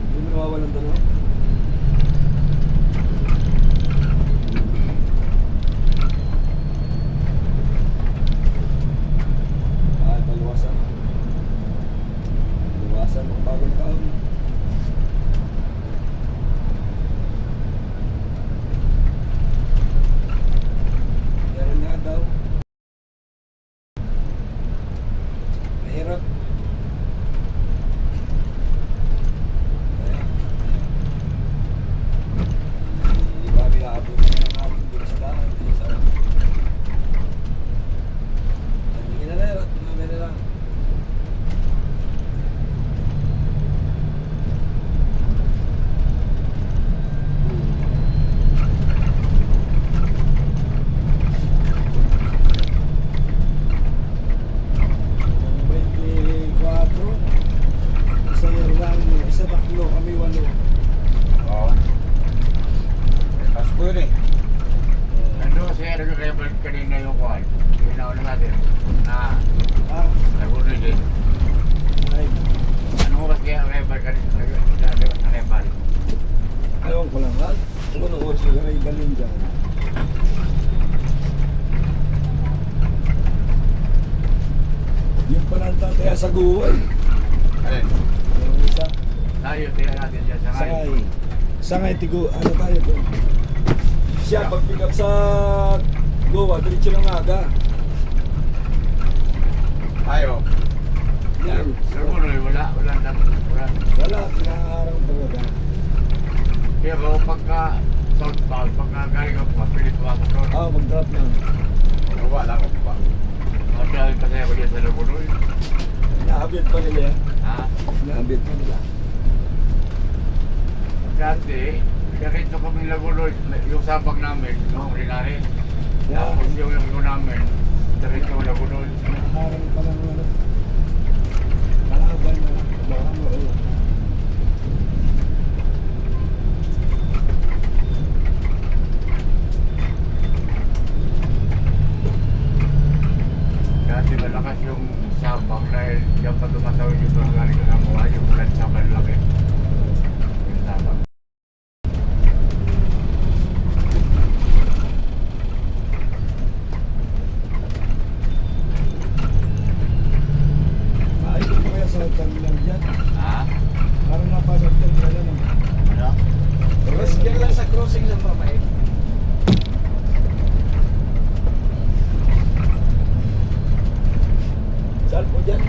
Hindi mo nawawalan dalawa. Baluwasan. Baluwasan ng bagong taon. Meron nga daw. Mahirap. Hindi ba aabot na ng ating bilisadaan? Hindi na lang. Hindi na lang. Isa tatlo, kami walo. Oo. Eh, Pasko yun eh. Ano kasi nag-rebel kanina yung kwan. Ginawa natin na Ah, naguloy din. ay, Ano kasi ang rebel kanina nag-rebel? ayaw ko lang ha. Kung ano oras na rin balin dyan. Yung pananta kaya sa guway. Alin? Yung isa, Tayo, tingnan natin dyan sa Sagnay. Sagnay, tigo, ano tayo po? Siya, pag pick up sa Goa, diretso ng aga. Tayo. Yan. Naguloy, wala. Wala, pinakaharang talaga. Pero pagka southbound, pagka galing ako, pilit pumasok doon. Ah, mag-drop lang. Baba lang, baba. Madaling kasi ako dyan sa naguloy. Inaabit pa nila yan. Ha? Inaabit pa nila. Dati, diretso kami naguloy, yung sabag namin, yung ordinary. Yeah. Tapos yung namin, diretso naguloy. Harang pa lang ano. Kalaban na. Baka mo, oh. Dati malakas yung sabag dahil yung pag tumatawid yung mga galing na namuha, yung ulan sa malaki. Yung sabag. Ayos mo kaya sa terminal dyan. Ha? Parang napasok terminal yan. Ano? Rescue lang sa crossing ng Part8. Saan po dyan?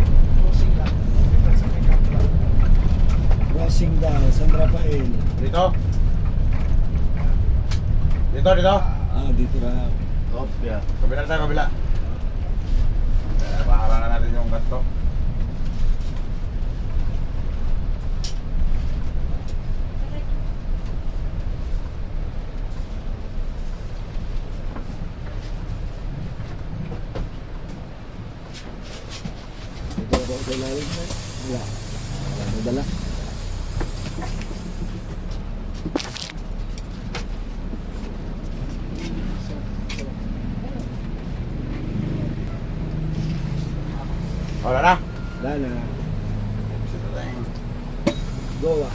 Crossing lang. Crossing daw, San Rafael. Dito? Dito? Ah, dito na. Kopya. Kabila tayo, kabila. Maharangan natin yung kanto. Dito ba sa ilalim na? Wala. Wala na dala. Wala na. Wala na. Dito tayo. Goa.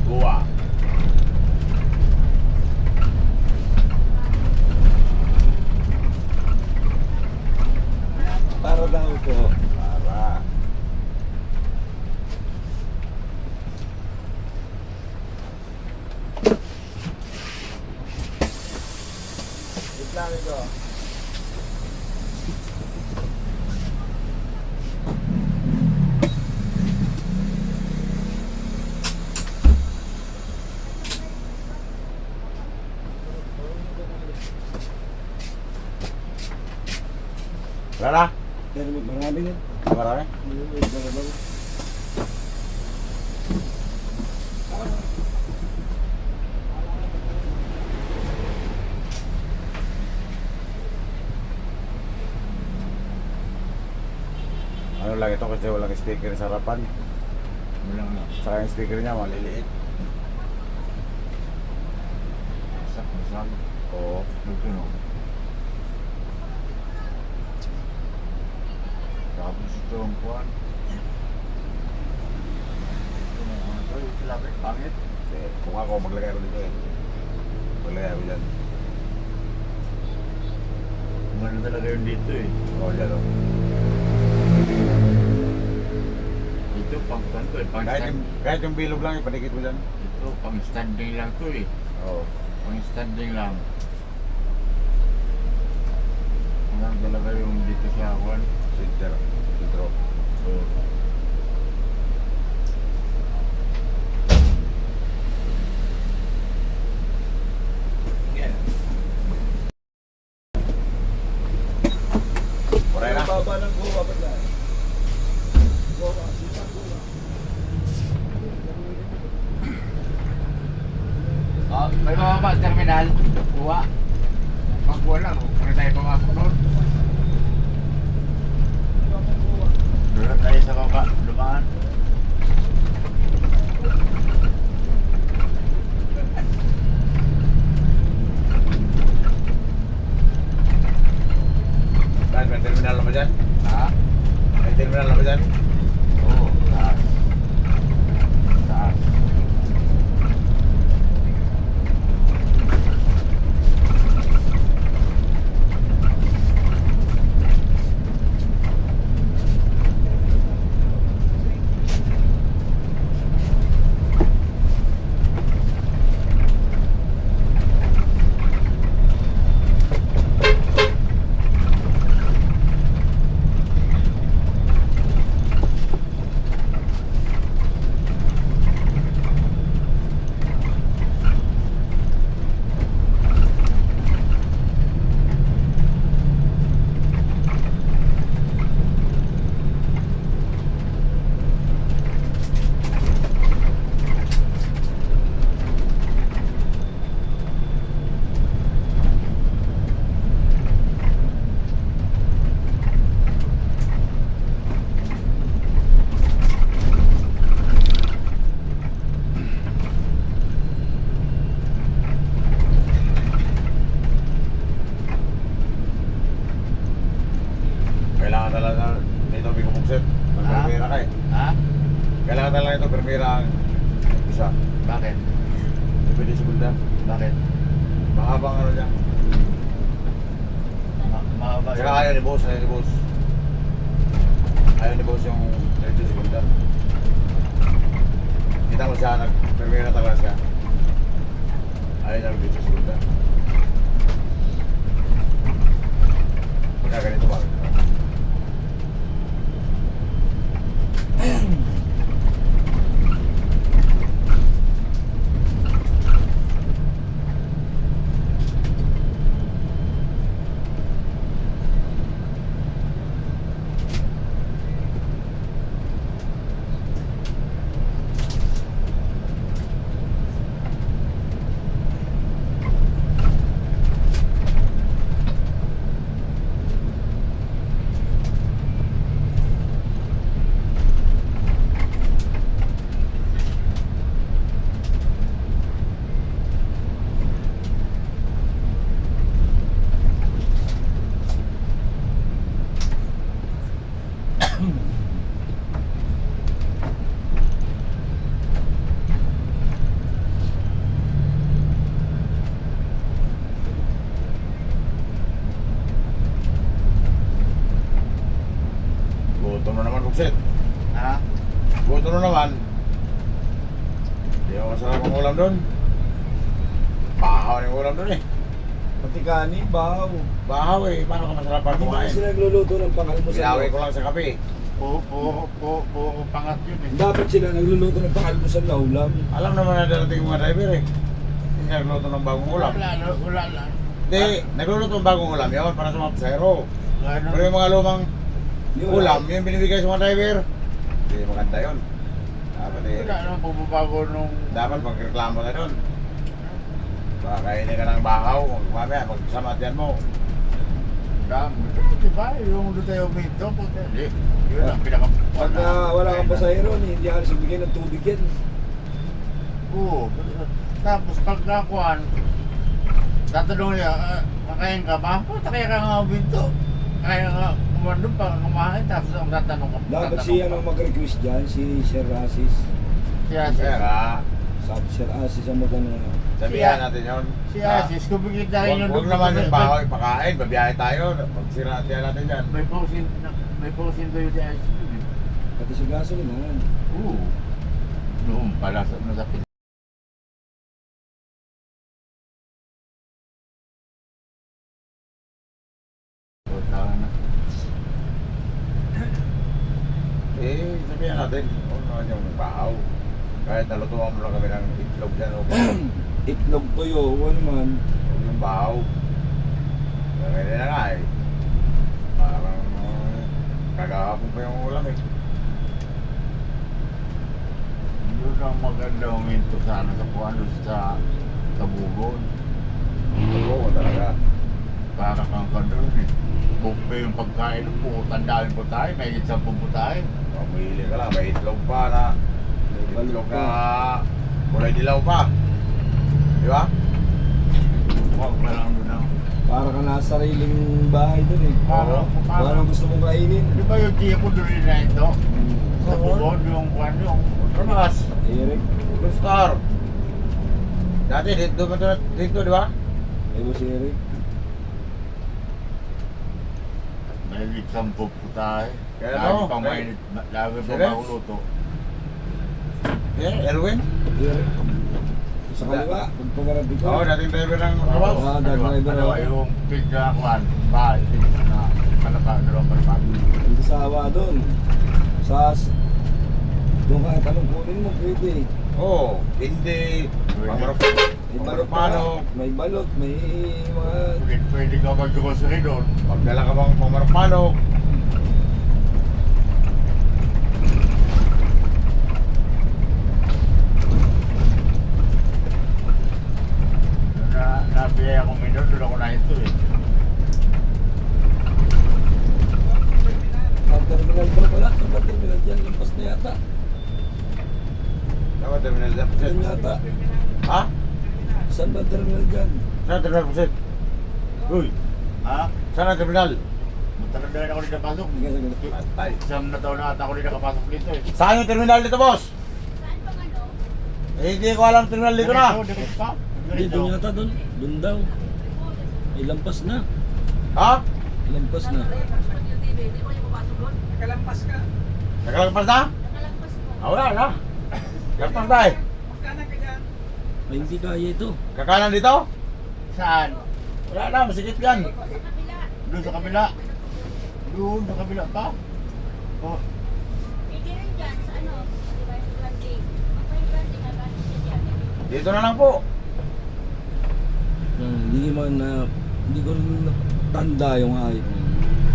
Goa. Para daw po. Para. Islami ko. Wala na. Pero marami na. Marami. Marami. ito kasi walang speaker sa harapan. Wala nga. Saka yung speaker niya maliliit. Masak. Oo. Nagtunog. Tapos ito ang kuhan. Ito yung silapit, pangit. Kung ako maglagay ko dito eh. Maglagay ko dyan. Umano talaga yun dito eh. Oo, dyan o. Ito pang kuhan to eh. Pang Kahit yung bilog lang, ipanikit mo dyan. Ito pang standing lang to eh. Oo. Pang standing lang. Umano talaga yung dito sa kuhan. Center. Intro. Oo. Oray na. Baba ng goa ba dyan? Goa, sisang goa. May bababa terminal. Kuha. Pag wala, muna tayo pumasok doon. Doon tayo sa baba. Dumaan. Dahil may terminal na ba dyan? Ha? May terminal na ba dyan? Oo. Taas. Taas. Kailangan talaga nito bigumugset. Magpermira ka eh. Ha? Kailangan talaga ito permira ang isa. Bakit? Hindi pwede segunda. Bakit? Mahabang ano dyan. Mahaba Saka ayaw ni boss, ayaw ni boss. Ayaw ni boss yung 30 segunda. Kita mo siya, nag-permira talaga siya. Ayaw niya mag-30 segunda. Pagka ganito ba? Gutom na naman, Buksit. Ha? Gutom na naman. Hindi mo masarap ang ulam doon. Bahaw na yung ulam doon eh. Matikani, bahaw. Bahaw eh. Paano ka masarap ang Hindi ba kumain? kasi nagluluto ng pangalmusal? Binawi ko lang sa kape. Pangat yun eh. Dapat sila nagluluto ng pangalmusal na ulam. Alam naman na darating yung mga driver eh. Hindi nagluluto ng bagong ulam. Wala lang. Hindi, nagluluto ng bagong ulam yun para sa mga pasahero. Ano? Pero yung mga lumang Yun, ulam, yung binibigay sa mga driver. Hindi maganda yun. Dapat eh. Wala nang pagbabago nung... Dapat magreklamo ka doon. Baka kainin ka ng bahaw. Kung mamaya, pagsamatian mo. Dami. di ba? Yung doon tayo minto, puti. Yun ang pinaka... Pag wala kang pasahero, hindi halos bigay ng tubig yan. Oo. Tapos pagkakuan, tatanong niya, kakain ka ba? Puta, kaya ka nga minto. Kaya nga kumandun pa kumain, tapos ang tatanong ka. Dapat siya ang mag-request dyan, si Sir Asis. Siya, Kaya nga, Sabi Sir Asis ang mag-ano. sabihan natin yun. Si Asis, kung bigyan rin Huwag naman yung bahay, pakain, babiyahe tayo. Magsira natin yan. May pausin tayo si Asis. Pati sa gasolinahan. Oo. Noon pala sa nasapit. Sabihan natin, kung naman yung bahaw. Kahit nalutuan mo lang kami ng itlog dyan, okay. Itlog tuyo, o naman. Huwag yung bahaw. Ganyan na nga eh. Parang kagahapon pa yung ulam eh. Doon ang maganda huminto sana sa Puano sa Tabugon. Oo talaga. Para kang doon eh. Buffet yung pagkain po, tandaan po tayo, may 10 po tayo. Mamili ka lang, may itlog pa na. May itlog na kulay dilaw pa. Di ba? Huwag na lang doon ang... Para ka nasa sariling bahay dun eh. Parang gusto mong kainin. Di ba yung tiya ko doon rin na ito? Sa Tabugon, yung kwan yung... Ramas, Eric, Star. Dati dito di ba? ay mo si Eric. May 10 po tayo. Kaya Lagi ano? pang mainit, lagi pa Serious? mauluto. Erwin? Eric. Sa kaliwa, pagpagarapit ko. Oo, dating driver ng Ramas. Ah, driver Dalawa ako. yung pizza kwan, bahay, pizza na malaka, dalawang palapag. Hindi sa awa doon. Sa... Doon ka, tanong kunin mo, pwede. Oo, hindi. May balot pa. May balot, may mga... Pwede ka mag-grocery doon. Pagdala ka bang pamarapano. Nabiyay ako minor, doon ako na ito eh. Ang terminal ba pala? Ang terminal dyan, lampas na yata. Dapat terminal dyan, Pusit. Yan yata. Ha? Saan ba ang terminal dyan? Saan ang terminal, Pusit? Uy, Ha? saan ang terminal? Matagal na rin ako dito napasok. Hindi ka sagot. Patay. Isang na taon na ata ako dito nakapasok dito eh. Saan yung terminal dito, boss? Eh, hindi ko alam terminal dito na. Diretso pa? Hindi, doon yata doon. Doon daw. Ay, lampas na. Ha? Lampas na. Nakalampas ka. Nakalagpas na? Ah, wala na. Lagpas na eh. Magkanan ka dyan. Ay, hindi kaya ito. Kakanan dito? Saan? Wala na, masikip yan. Doon sa kabila. Doon sa kabila pa? Oh. Hindi rin dyan sa ano, di ba yung branding? Ang branding na branding siya dyan. Dito na lang po. Hindi man na... Hindi ko rin tanda yung hayop.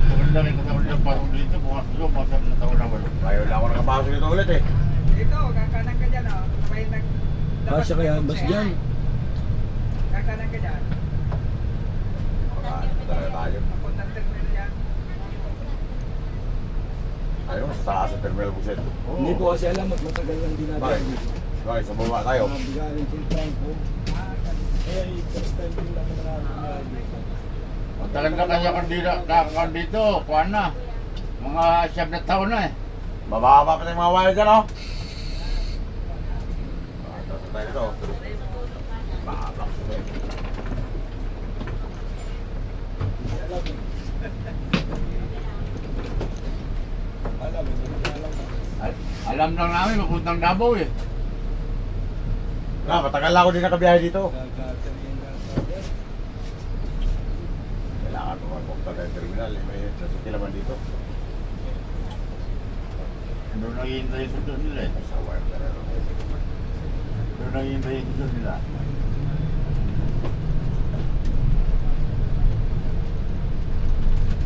Maganda rin kasi ako dito pasok dito. Bukas dito, pasok na taon na walo. Ngayon lang ako nakapasok dito ulit eh. Dito, kakanan ka dyan oh. May nag... Kasya kaya bas dyan. Kakanan ka dyan. Makaano talaga tayo. Papuntang terminal yan. Ayun, sa taas sa terminal, Pusit. Hindi ko kasi alam at matagal lang din natin. Bakit? Bakit? Sa baba tayo. Bigaling Tiltang ko. Kaya first time din lang namin dito. Matagal na kasi ako dito, nakakaon dito, kuhan na. Mga 7 na taon na eh. Mababa pa tayong mga wire dyan, oh. Ito tayo dito. Babak. Alam lang namin, mapuntang Davao eh. Matagal na ako din nakabiyahe dito. Kailangan ko magpunta tayo terminal. May sasakyan naman dito. Doon naghihintay sa doon nila eh. Sa wire na rin. Doon naghihintay sa doon nila.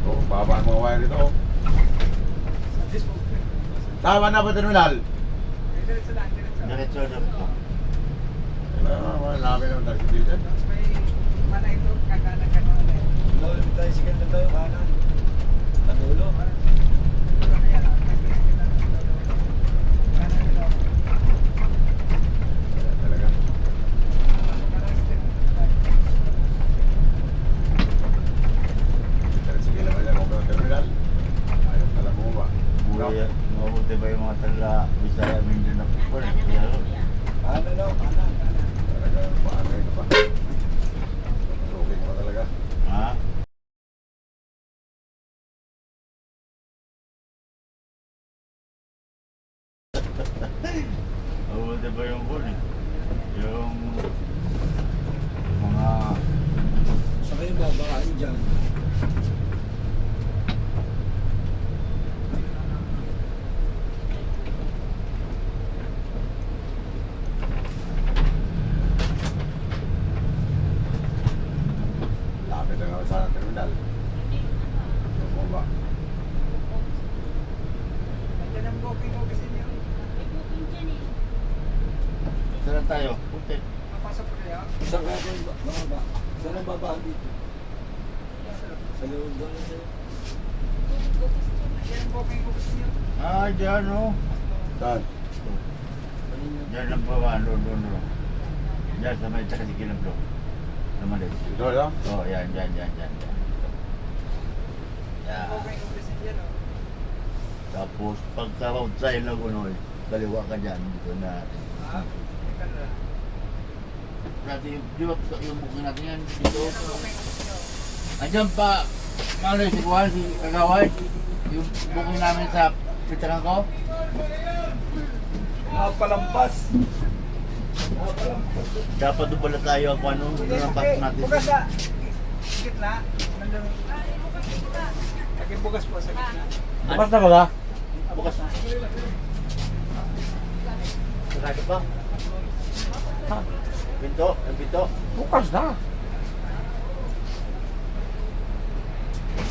Oh, baba ang mga wire dito, oh. Tama na ba terminal? Diretso lang, diretso. Diretso dito. Wala namin naman tayo dito. Tapos may manay ito, kakanan ka na ulit. Doon tayo sikat na tayo kanan. Padulo. Dulo na yan, nagbilang kita ng dulo. Kanan nila. Wala talaga. Kanan step. Pero sige naman yan, kung may terminal. Ayaw pala bumaba. Buhay, mabuti ba yung mga taga Bisaya, Mindanao po? Kaya, Ano daw? Kanan. Talaga, paano ito pa? Suking mo talaga. ha? Mabuti ba yung bull eh? Yung mga Sa kayo babakain dyan. Lapit na naman sa terminal. Bumaba. Nandiyan ang booking office niyo. May booking dyan eh. saan tayo? Puti. Mapasok ko kayo. Saan ka kayo bababa? Saan ang babaan dito? Sa loob doon na sa'yo. Booking office dyan. Nandiyan ang booking office niyo. Ah, dyan oh. Saan? Dyan lang po ba? Doon. Dyan sa may takasikilang bro. Sa malis. Ito, ito? Oh, yan. Yan. Booking office niyo, no? Tapos pagka-road side na gunoy, kaliwa ka dyan. Dito na. Ah, teka na. Dati di ba yung booking natin yan dito? Nandiyan ang booking office niyo. Andiyan pa, malo si Juan, si Kagawad. Yung booking namin sa pitaran ko. Nakapalampas. Dapat doon pala tayo kung ano, doon ang pasok natin. Bukas sa gitna. Nandun. Laging bukas po sa gitna. Bukas na ba ka? Bukas na. Sarado pa? Ha? Pinto? Ang pinto? Bukas na.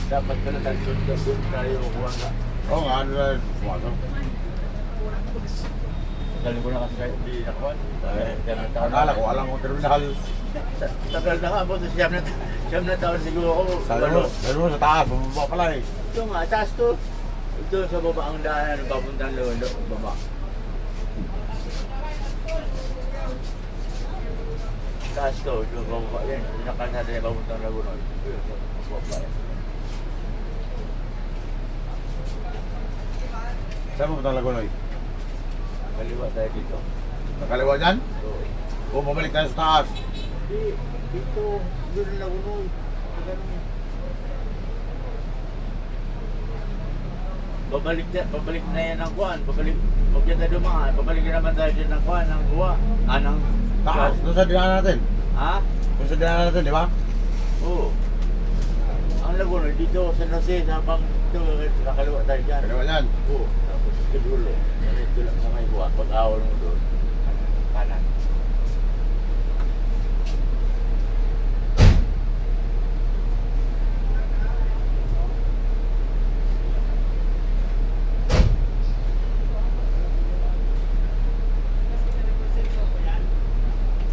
Dapat pala tayo doon tayo kuha nga. Oo nga, ano na, pumasok. Galing ko na kasi kayo, di nakuha. Akala ko, alam kong terminal. Tagal na nga po, siyam na taon siguro ako. Sabi mo sa taas, bumaba pala eh. Ito nga, taas to. Ito sa baba ang daan, papuntang lolo, baba. Taas to, ito baba yan. Pinakalsada niya papuntang Laguna. Baba yan. Saan mo punta Lagunoy? Kaliwa tayo dito. Nakaliwa dyan? Oo. O babalik tayo sa taas? Dito, doon na Laguna. Babalik na yan ng kuwan. Pag yan na dumaan, babalik na naman tayo dyan ng kuwan, ng kuwa. Ng Taas, doon sa dinaan natin. Ha? Doon sa dinaan natin, di ba? Oo. Ang Laguna, dito sa Jose, sa pang ito, nakaliwa tayo dyan. Kaliwa dyan. Oo. Tapos sa dulo. Ito lang sa may kuwa. Pag-awal mo doon. Kanan.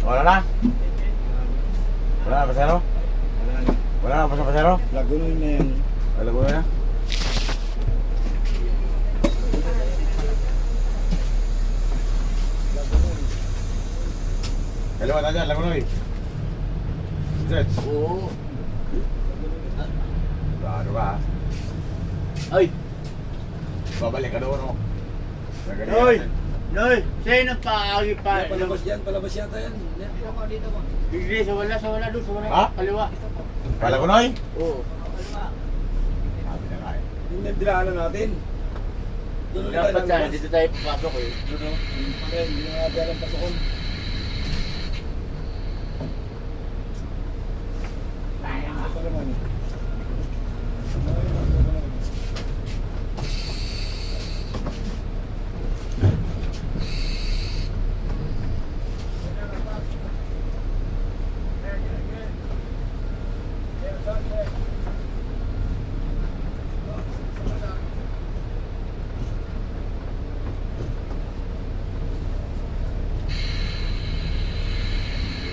Wala na? Wala na pasero? Wala na. Wala na pasero? Lagunoy na yan. Ay, Lagunoy na? Kaliwa tayo dyan, Lagunoy. Zed, Oo. ano ba? Ay! Babalik ka doon, no? Noy! Noy! Sa'yo na paagi pa. Palabas yan, palabas yata yan. Yan. Hindi, sa wala doon, sa wala. Ha? Kaliwa. Kala ko, Noy? Oo. Sabi na nga eh. Yung nagdiraanan natin. Doon ulit tayo Dapat sana, lalabas. dito tayo papasok eh. Doon o. Okay, hindi na natin alam pasokon. Ano pa naman eh.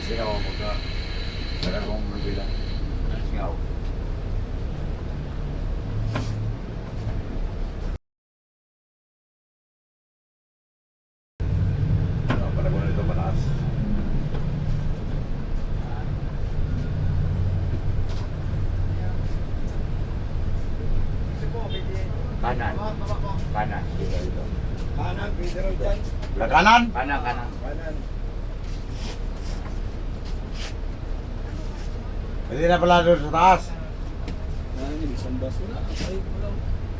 Singaw ako magka. Wala akong mabilang. Singaw. Sa kanan? Kanan. Kanan. Hindi na pala doon sa taas. Kanan yung isang bus na. Ay, wala.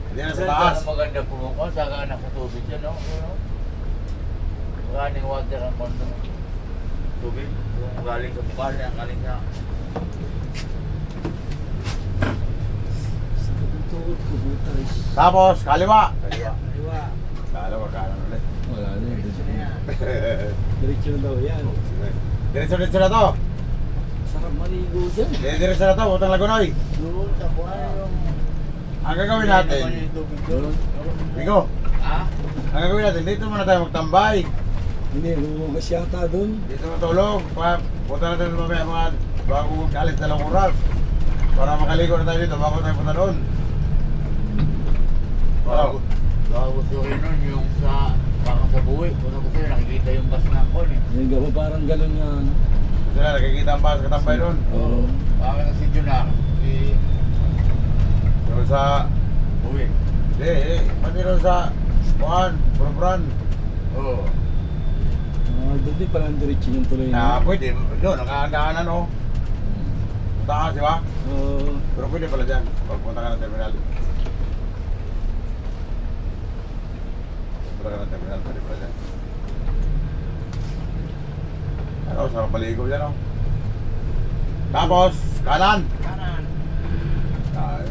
Hindi na sa taas. Maganda pumuko, saka anak sa tubig yan, no? Running water ang kondo. Tubig, yung galing sa bukal, yung galing sa... Sakit ang tuhod ko, butas. Tapos, kaliwa. Kaliwa. Kaliwa, kanan ulit. Wala na yun. Diretso na daw yan. Diretso na to. Sarap maligo dyan. Diretso na to, Utang Lagunoy. Doon sa buhay yung... Ang gagawin natin, yung tubig doon. Bigo, Ha? ang gagawin natin, dito muna tayo magtambay. Hindi, lumugas yata doon. Dito matulog. Punta natin mamaya mga bago mag-alis 2 oras. Para makaligo na tayo dito bago tayo punta doon. Bago suhin nun, yung sa... Baka sa buhay, punta ko sa'yo, nakikita yung bus ng kon eh. Yung gaba parang galon nga. Ano? Sila nakikita ang bus katambay doon. Oo. Baka na si Junar, si... Doon sa... Buhay. Pati doon sa... Buwan, Purubran. Oo. Doon din pala ang diretso yung tuloy na. Pwede, doon, nakakandaanan o. Taas, di ba? Oo. Pero pwede pala dyan, pagpunta ka ng terminal. Punta ka ng terminal, pwede pala dyan. Ano, sarap paligo dyan o. Tapos, kanan. Kanan.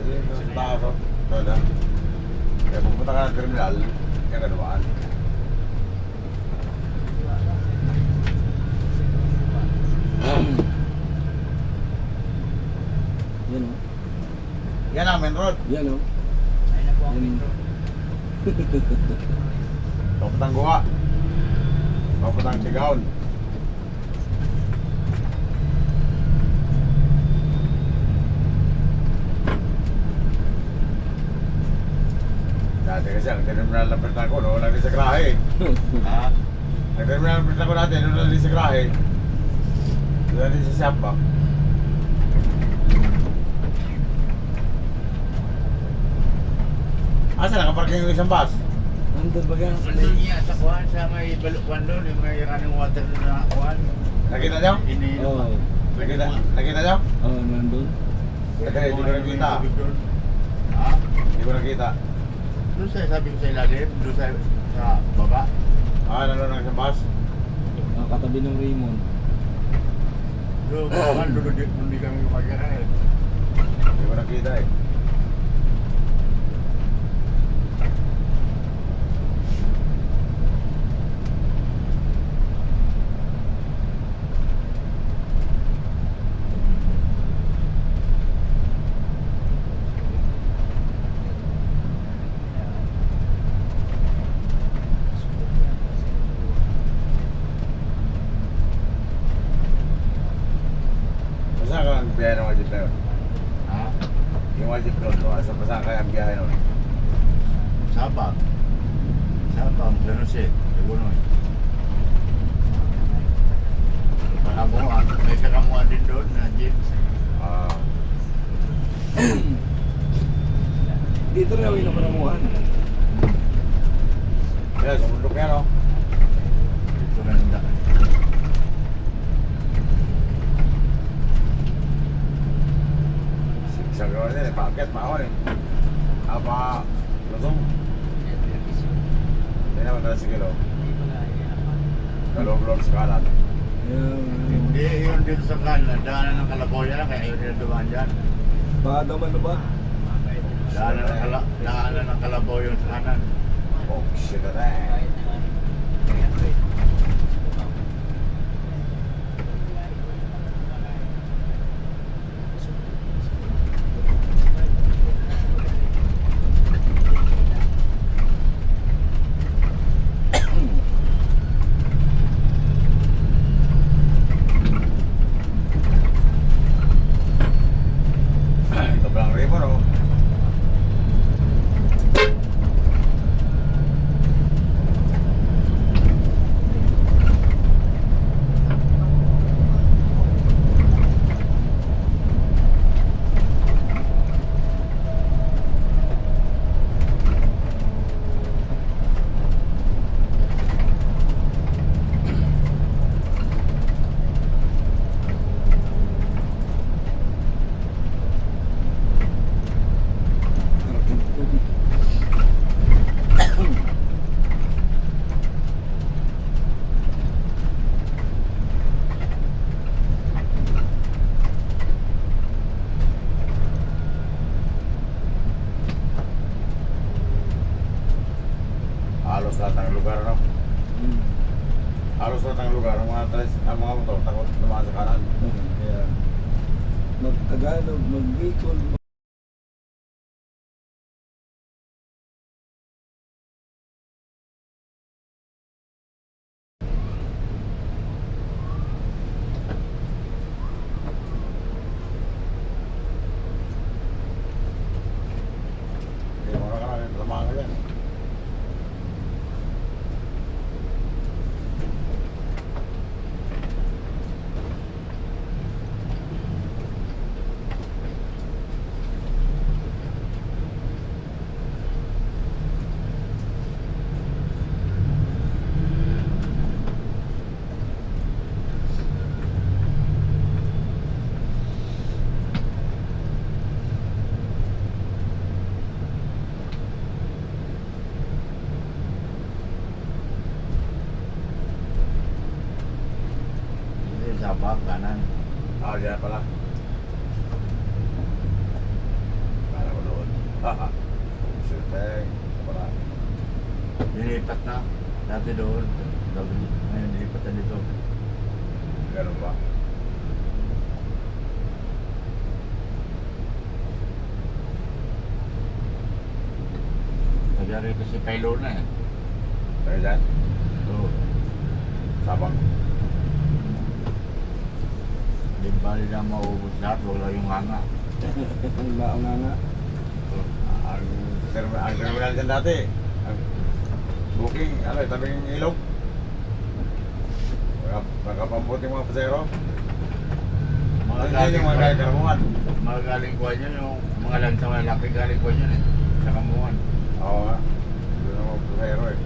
Yun sa taas o. Ito na. Kaya pupunta ka ng terminal, yan ka dumaan. Yan o. Yan ang main road. Yan o. Ay na po ang Yan. intro. Papuntang Guha. Papuntang Tigaon. Dati kasi ang terminal ng Pertan ko, no, lang sa Grahe. Ha? Ang terminal ng Pertan ko natin, no, lang sa Grahe. Doon din sa Siapa. Asa nakaparking yung isang bus? Nandun ba yan? Nandun niya sa kuhan, sa may balukwan doon, yung may running water doon na kuhan. Nakita nyo? Iniinom. Oo. Nakita nyo? Oo, nandun. Hindi ko nakita. Ha? Hindi ko nakita. Doon sa sabi ko sa ilalim, doon sa baba. Nandun ang isang bus. Katabi ng Raymond. Doon, kuhan, doon hindi kami magkara eh. Hindi ko nakita eh. Basta ka ang biyahe ng wajib na yun. Ha? Yung wajib doon, basta kaya ang biyahe nun. Sabang. Sabang, gano'n siya. Gano'n. Panamuhan. May kakamuhan din doon na jeep. Ah, Dito rin awin na panamuhan. kaya sa bundok yan, no? Dito na nila. Sigsag yun din eh, paket, mahon eh. Apa, lusong. Hindi naman talaga sige, no? Kalog-log sa kanan. Hindi, yun dito sa kanan. Daanan ng Kalaboya lang, kaya yun yung dumaan dyan. Padaman na ba? Daanan ng Kalaboya sa kanan. Oh, shit na eh. Ito pa lang ribbon, oh. Halos lahat ng lugar, ang mga motor, takot tumaan sa kanan. Kaya mag-Tagalog, mag-Bicol, Hindi mo na kanan, tumaan ka dyan. Hindi, sabang kanan. Diyan pala. Kala ko doon. Haha. Sinteng. Pala. Nilipat na. Dati doon. Ngayon nilipat na dito. Ganun ba? Nagyari kasi kay Lona eh. Kaya dyan? So, Sabang. di bali na maubos lahat. Wala yung hanga. ang baong nga. Ang terminal dyan dati. Ang booking, ano eh, tabing ilog. Magkapambuti mga pasero. Mga Hindi yung mga galing karamungan. mga galing kuha nyo, yung mga lansa malaki galing kuha nyo eh. Sa Kamuhan. Oo nga. Doon ang mga pasero eh.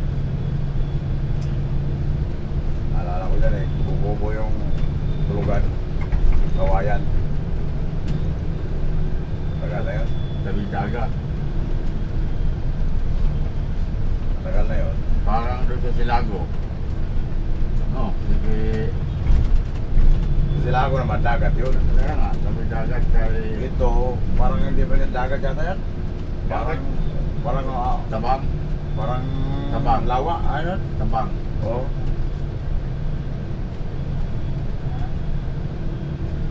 Alala ko dyan eh. Bububo yung tulugan. Kawayan. Tagal na yun. Sabi daga. Tagal na yun. Parang doon sa Silago. No, sige. Sila ako naman dagat yun. Kaya nga, sabi dagat kay Ito, parang hindi pa yung dagat yata yan. Dagat? Parang Tabang. parang Tabang. lawa, ano? Tabang. Oo.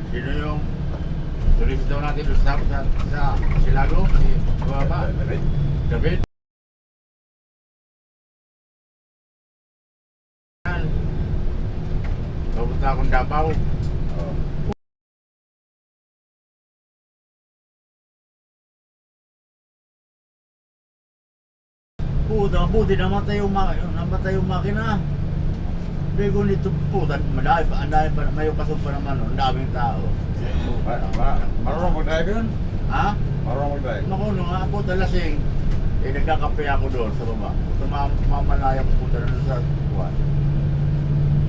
Sino yung tulis daw natin doon sa Silago? Si Baba? David. David? Papunta akong Davao. Oo. Puta, buti namatay yung makina. Bego nito puta, madami pa, may pasok pa naman, ang daming tao. Marunong mag-drive yun? Ha? Marunong mag-drive? Naku, nung nga puta lasing, eh nagkakape ako doon sa baba. Puta, mamalaya ko puta na sa buwan.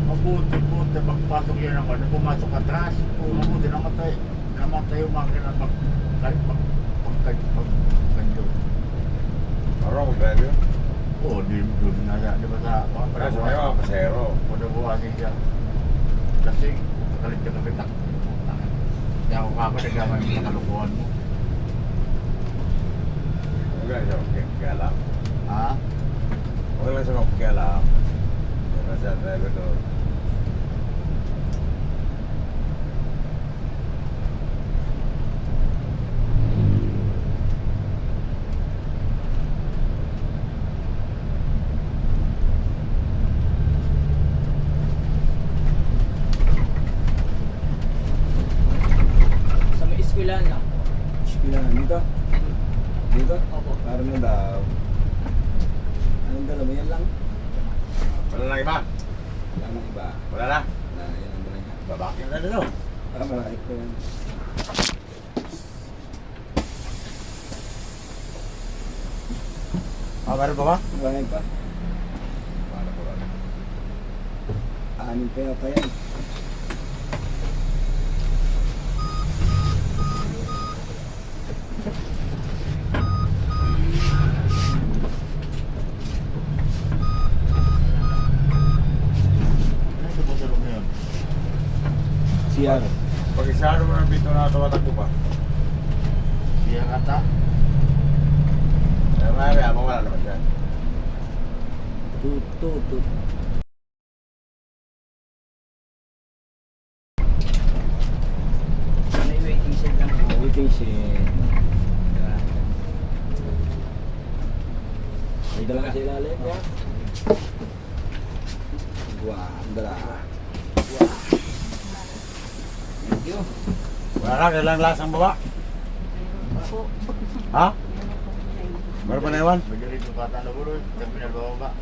Mabuti puta, pagpasok yan ako, nung pumasok atras, mabuti namatay yung makina pagkanyo. Marunong mag-drive yun? Oo, doon na di ba sa Kaso ngayon mga pasero. Padabuhasin siya. Kasi, kalit ka kapitak. Hindi ako kapaligama yung nakalukuhan mo. Huwag lang siya magkikialam. Ha? Huwag lang siya magkikialam. Huwag lang siya driver doon. Sa may eskwelahan lang po. Ilan dito? Dito? Opo. Parang na daw. Anong dala mo? Yan lang? Wala lang iba? Wala nang iba. Wala na? Na, yan ang dala niya. Babakin na din o. Marami ko yan. Meron pa ba? Marami pa. Wala pa wala. 6 pa yata yan. Ano ito po sa loob na yun? CR. Pag isado mo ng bito na tumatakbo pa. Siya ata. Maya mawala naman siya. Tut. shit. May dala ka sa ilalim ya? Wah, dala. Thank you. Wala na, kailang lasang baba. Ha? Meron pa na iwan? Bigyan rin yung bata na bulo, yung pinababa.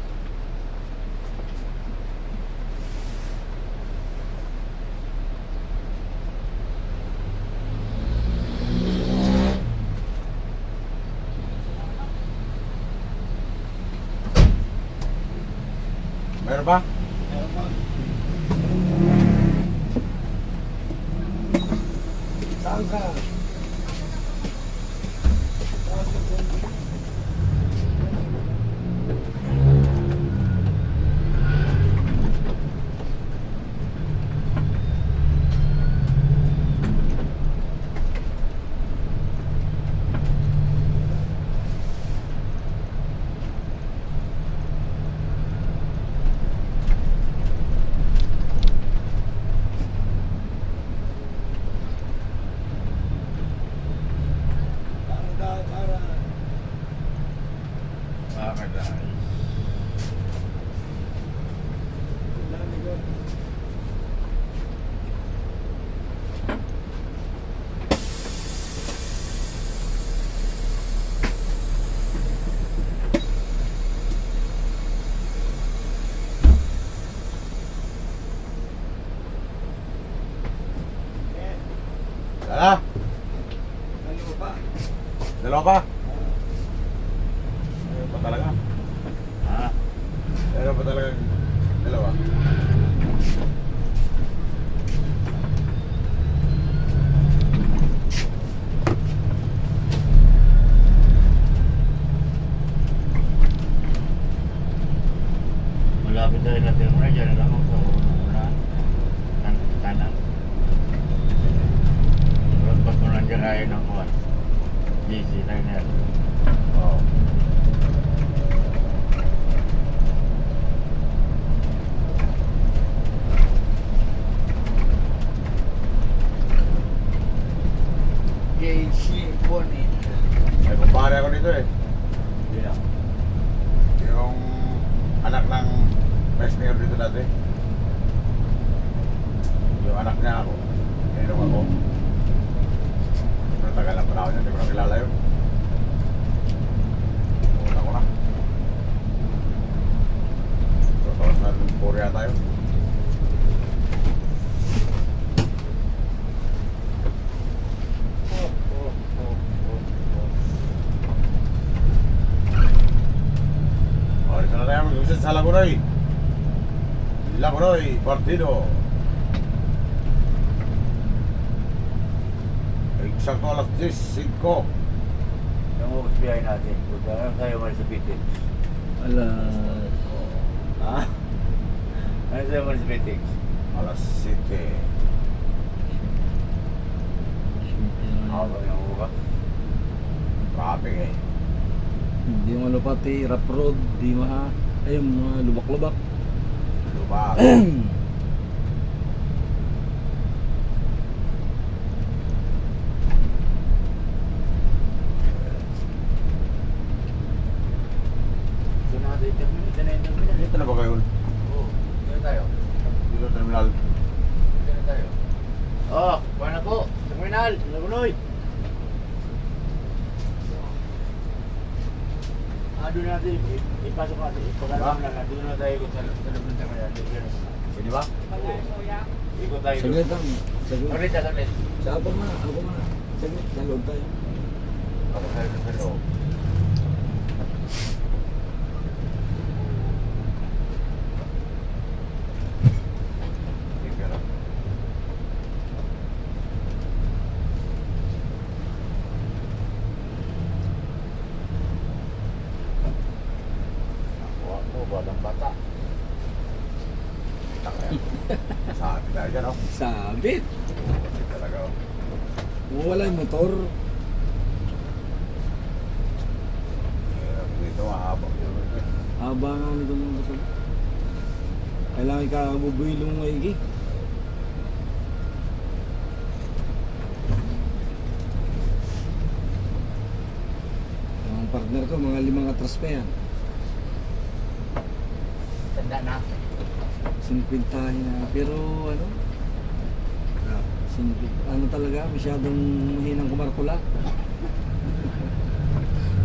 Meron pa? Saan ka? Dala? Dalawa pa? Meron pa talaga? Ha? Meron pa talaga dalawa? Malapit na rin natin muna, dyan lang ako sa una. Kanan. Pag mo nandiyan kaya ng kuwan. GC na yun. Oo. JC Bonnie. May kumpare ako dito eh. Hindi na. Yung anak ng best mayor dito dati. Yung anak niya ako. Ninong ako. Pero tagal na panahon niya, hindi ko na kilala yun. Una ko na. 2004 yata yun. Dito na tayo mag-uusap sa Lagunoy. Lagunoy, partido. Eksakto alas 10:05. Yung ubos biyahe natin. Punta lang tayo man sa Pitix. Alas. Ha? Ano tayo man sa Pitix? Alas 7. Ako yung uka. Traffic eh. Hindi mo pati rough road, di maha. Ay, mga lubak-lubak. Lubak. Ito na natin yung terminal. Ito na yung terminal. Dito na ba kayo? Oo. Dito tayo. Dito terminal. Dito na tayo. Oh, paano po? Terminal. Lagunoy. Doon natin, ipasok natin. Pagkakaroon na lang, doon na tayo ikot sa loob ng terminal. Pwede ba? Ikot tayo. Saglit lang. Saglit. Saglit, saglit. Sa ako na, ako na. Saglit, nalog tayo. Ako tayo sa loob. Tingnan lang. Nakuha mo, batang bata. Sabi tayo dyan, oh. Sabit. Hindi talaga, oh. Wala yung motor. Hirap dito, mahabang yun. Habang ano nito mga kasal. Kailangan ka bubuilong maigi. to, mga 5 atras pa yan. Tanda na. 50 na. Pero ano? Ano talaga, masyadong mahinang kumarkula.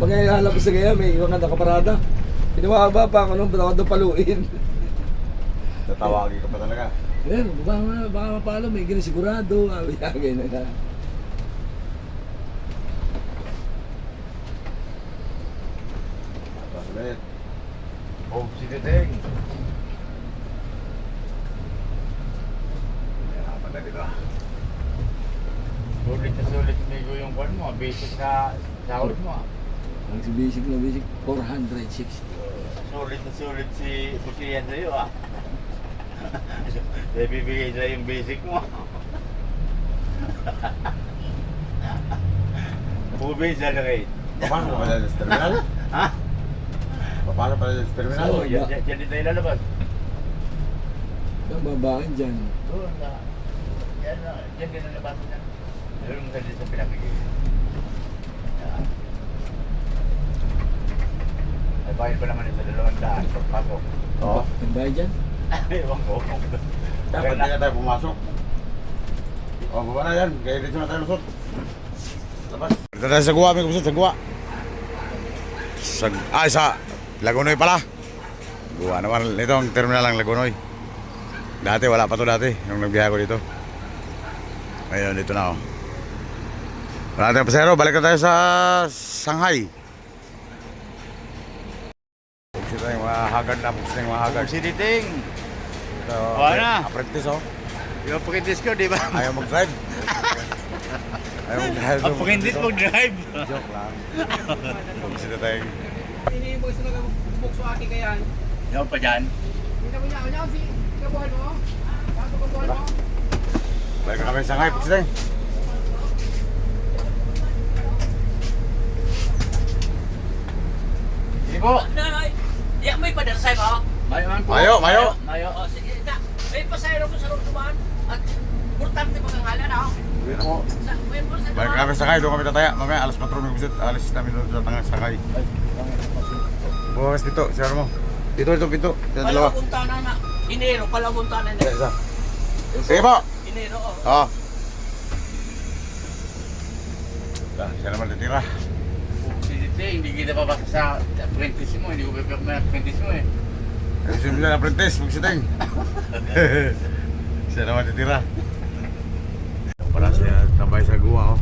Pag ilalabas sa gaya, may iwan ka nakaparada. Pinawaba pa ako nung baka doon paluin. Tatawagin ka pa talaga. Pero baka mapalo, may ginisigurado. Abiyagay na na. Tapos ulit. Oh, sige ding. Hirapan na dito. Sulit na sulit Migo yung kwan mo, basic sa sahod mo. Ang si basic na basic, 460. Sulit na sulit si Bukiyan sa'yo ah. Dahil bibigay sa'yo yung basic mo. Pubay sa lagay. Paano pa dyan sa terminal? Ha? Paano pa dyan sa terminal? Oo. Yan din tayo lalabas. Ang babae dyan. Doon na. Yan din lalabas na. Doon mo sa pinakigil. Ay, bayad pa naman ito 200 pagpasok. Oo. Ang bahay dyan? Ewan ko. Dapat hindi na tayo pumasok. O, baba na yan. Kaya dito na tayo lusot. Labas. Dito tayo sa guwa, may kusot sa guwa. Sa Lagunoy pala. Guwa naman. Ito ang terminal ng Lagunoy. Dati, wala pa to dati. Nung nagbiyahe ko dito. Ngayon, dito na ako. Wala tayong pasero. Balik na tayo sa Shanghai. Buksit na yung mga hagard na. Buksit na yung mga hagard. Si Diting. Ito, Wala. apprentice oh. Yung pagkindis ko, di ba? Ayaw mag-drive. Ayaw mag-drive. Ang pagkindis mo drive. Joke lang. Buksit na tayo. Ini yung gusto na bukso aki kayan. Yung pa dyan. Kita mo niya si kabuhan mo. Bago kabuhan mo. Balik na kami sa Shanghai. Buksit na yun. Sige po. Ya, may padarsay mo. Mayo man po. Mayo, mayo. Mayo. O, sige, ta. May pasayro mo sa lutuman. At importante pa kang halan, ako. Uwi na po. May mo sa Balik na kami sa Shanghai. Doon kami tataya. Mamaya alas 4 may buksit. Alis namin doon sa tanga sa Shanghai. Bukas dito. Siyar mo. Dito, pinto. Yan dalawa. Palabuntana na. Inero, palabuntana na. Isa. Sige po. Inero, o. Oo. Siya naman natira. Si Diting, hindi kita papasok sa apprentice mo. Hindi ko pipirma yung apprentice mo eh. Kasi siya na apprentice. Buksit siya naman natira. Para siya tambay sa guwa, oh.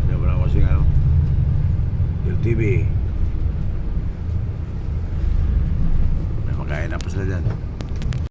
Siya pala kasing ano. TV. May makain na pa sila dyan.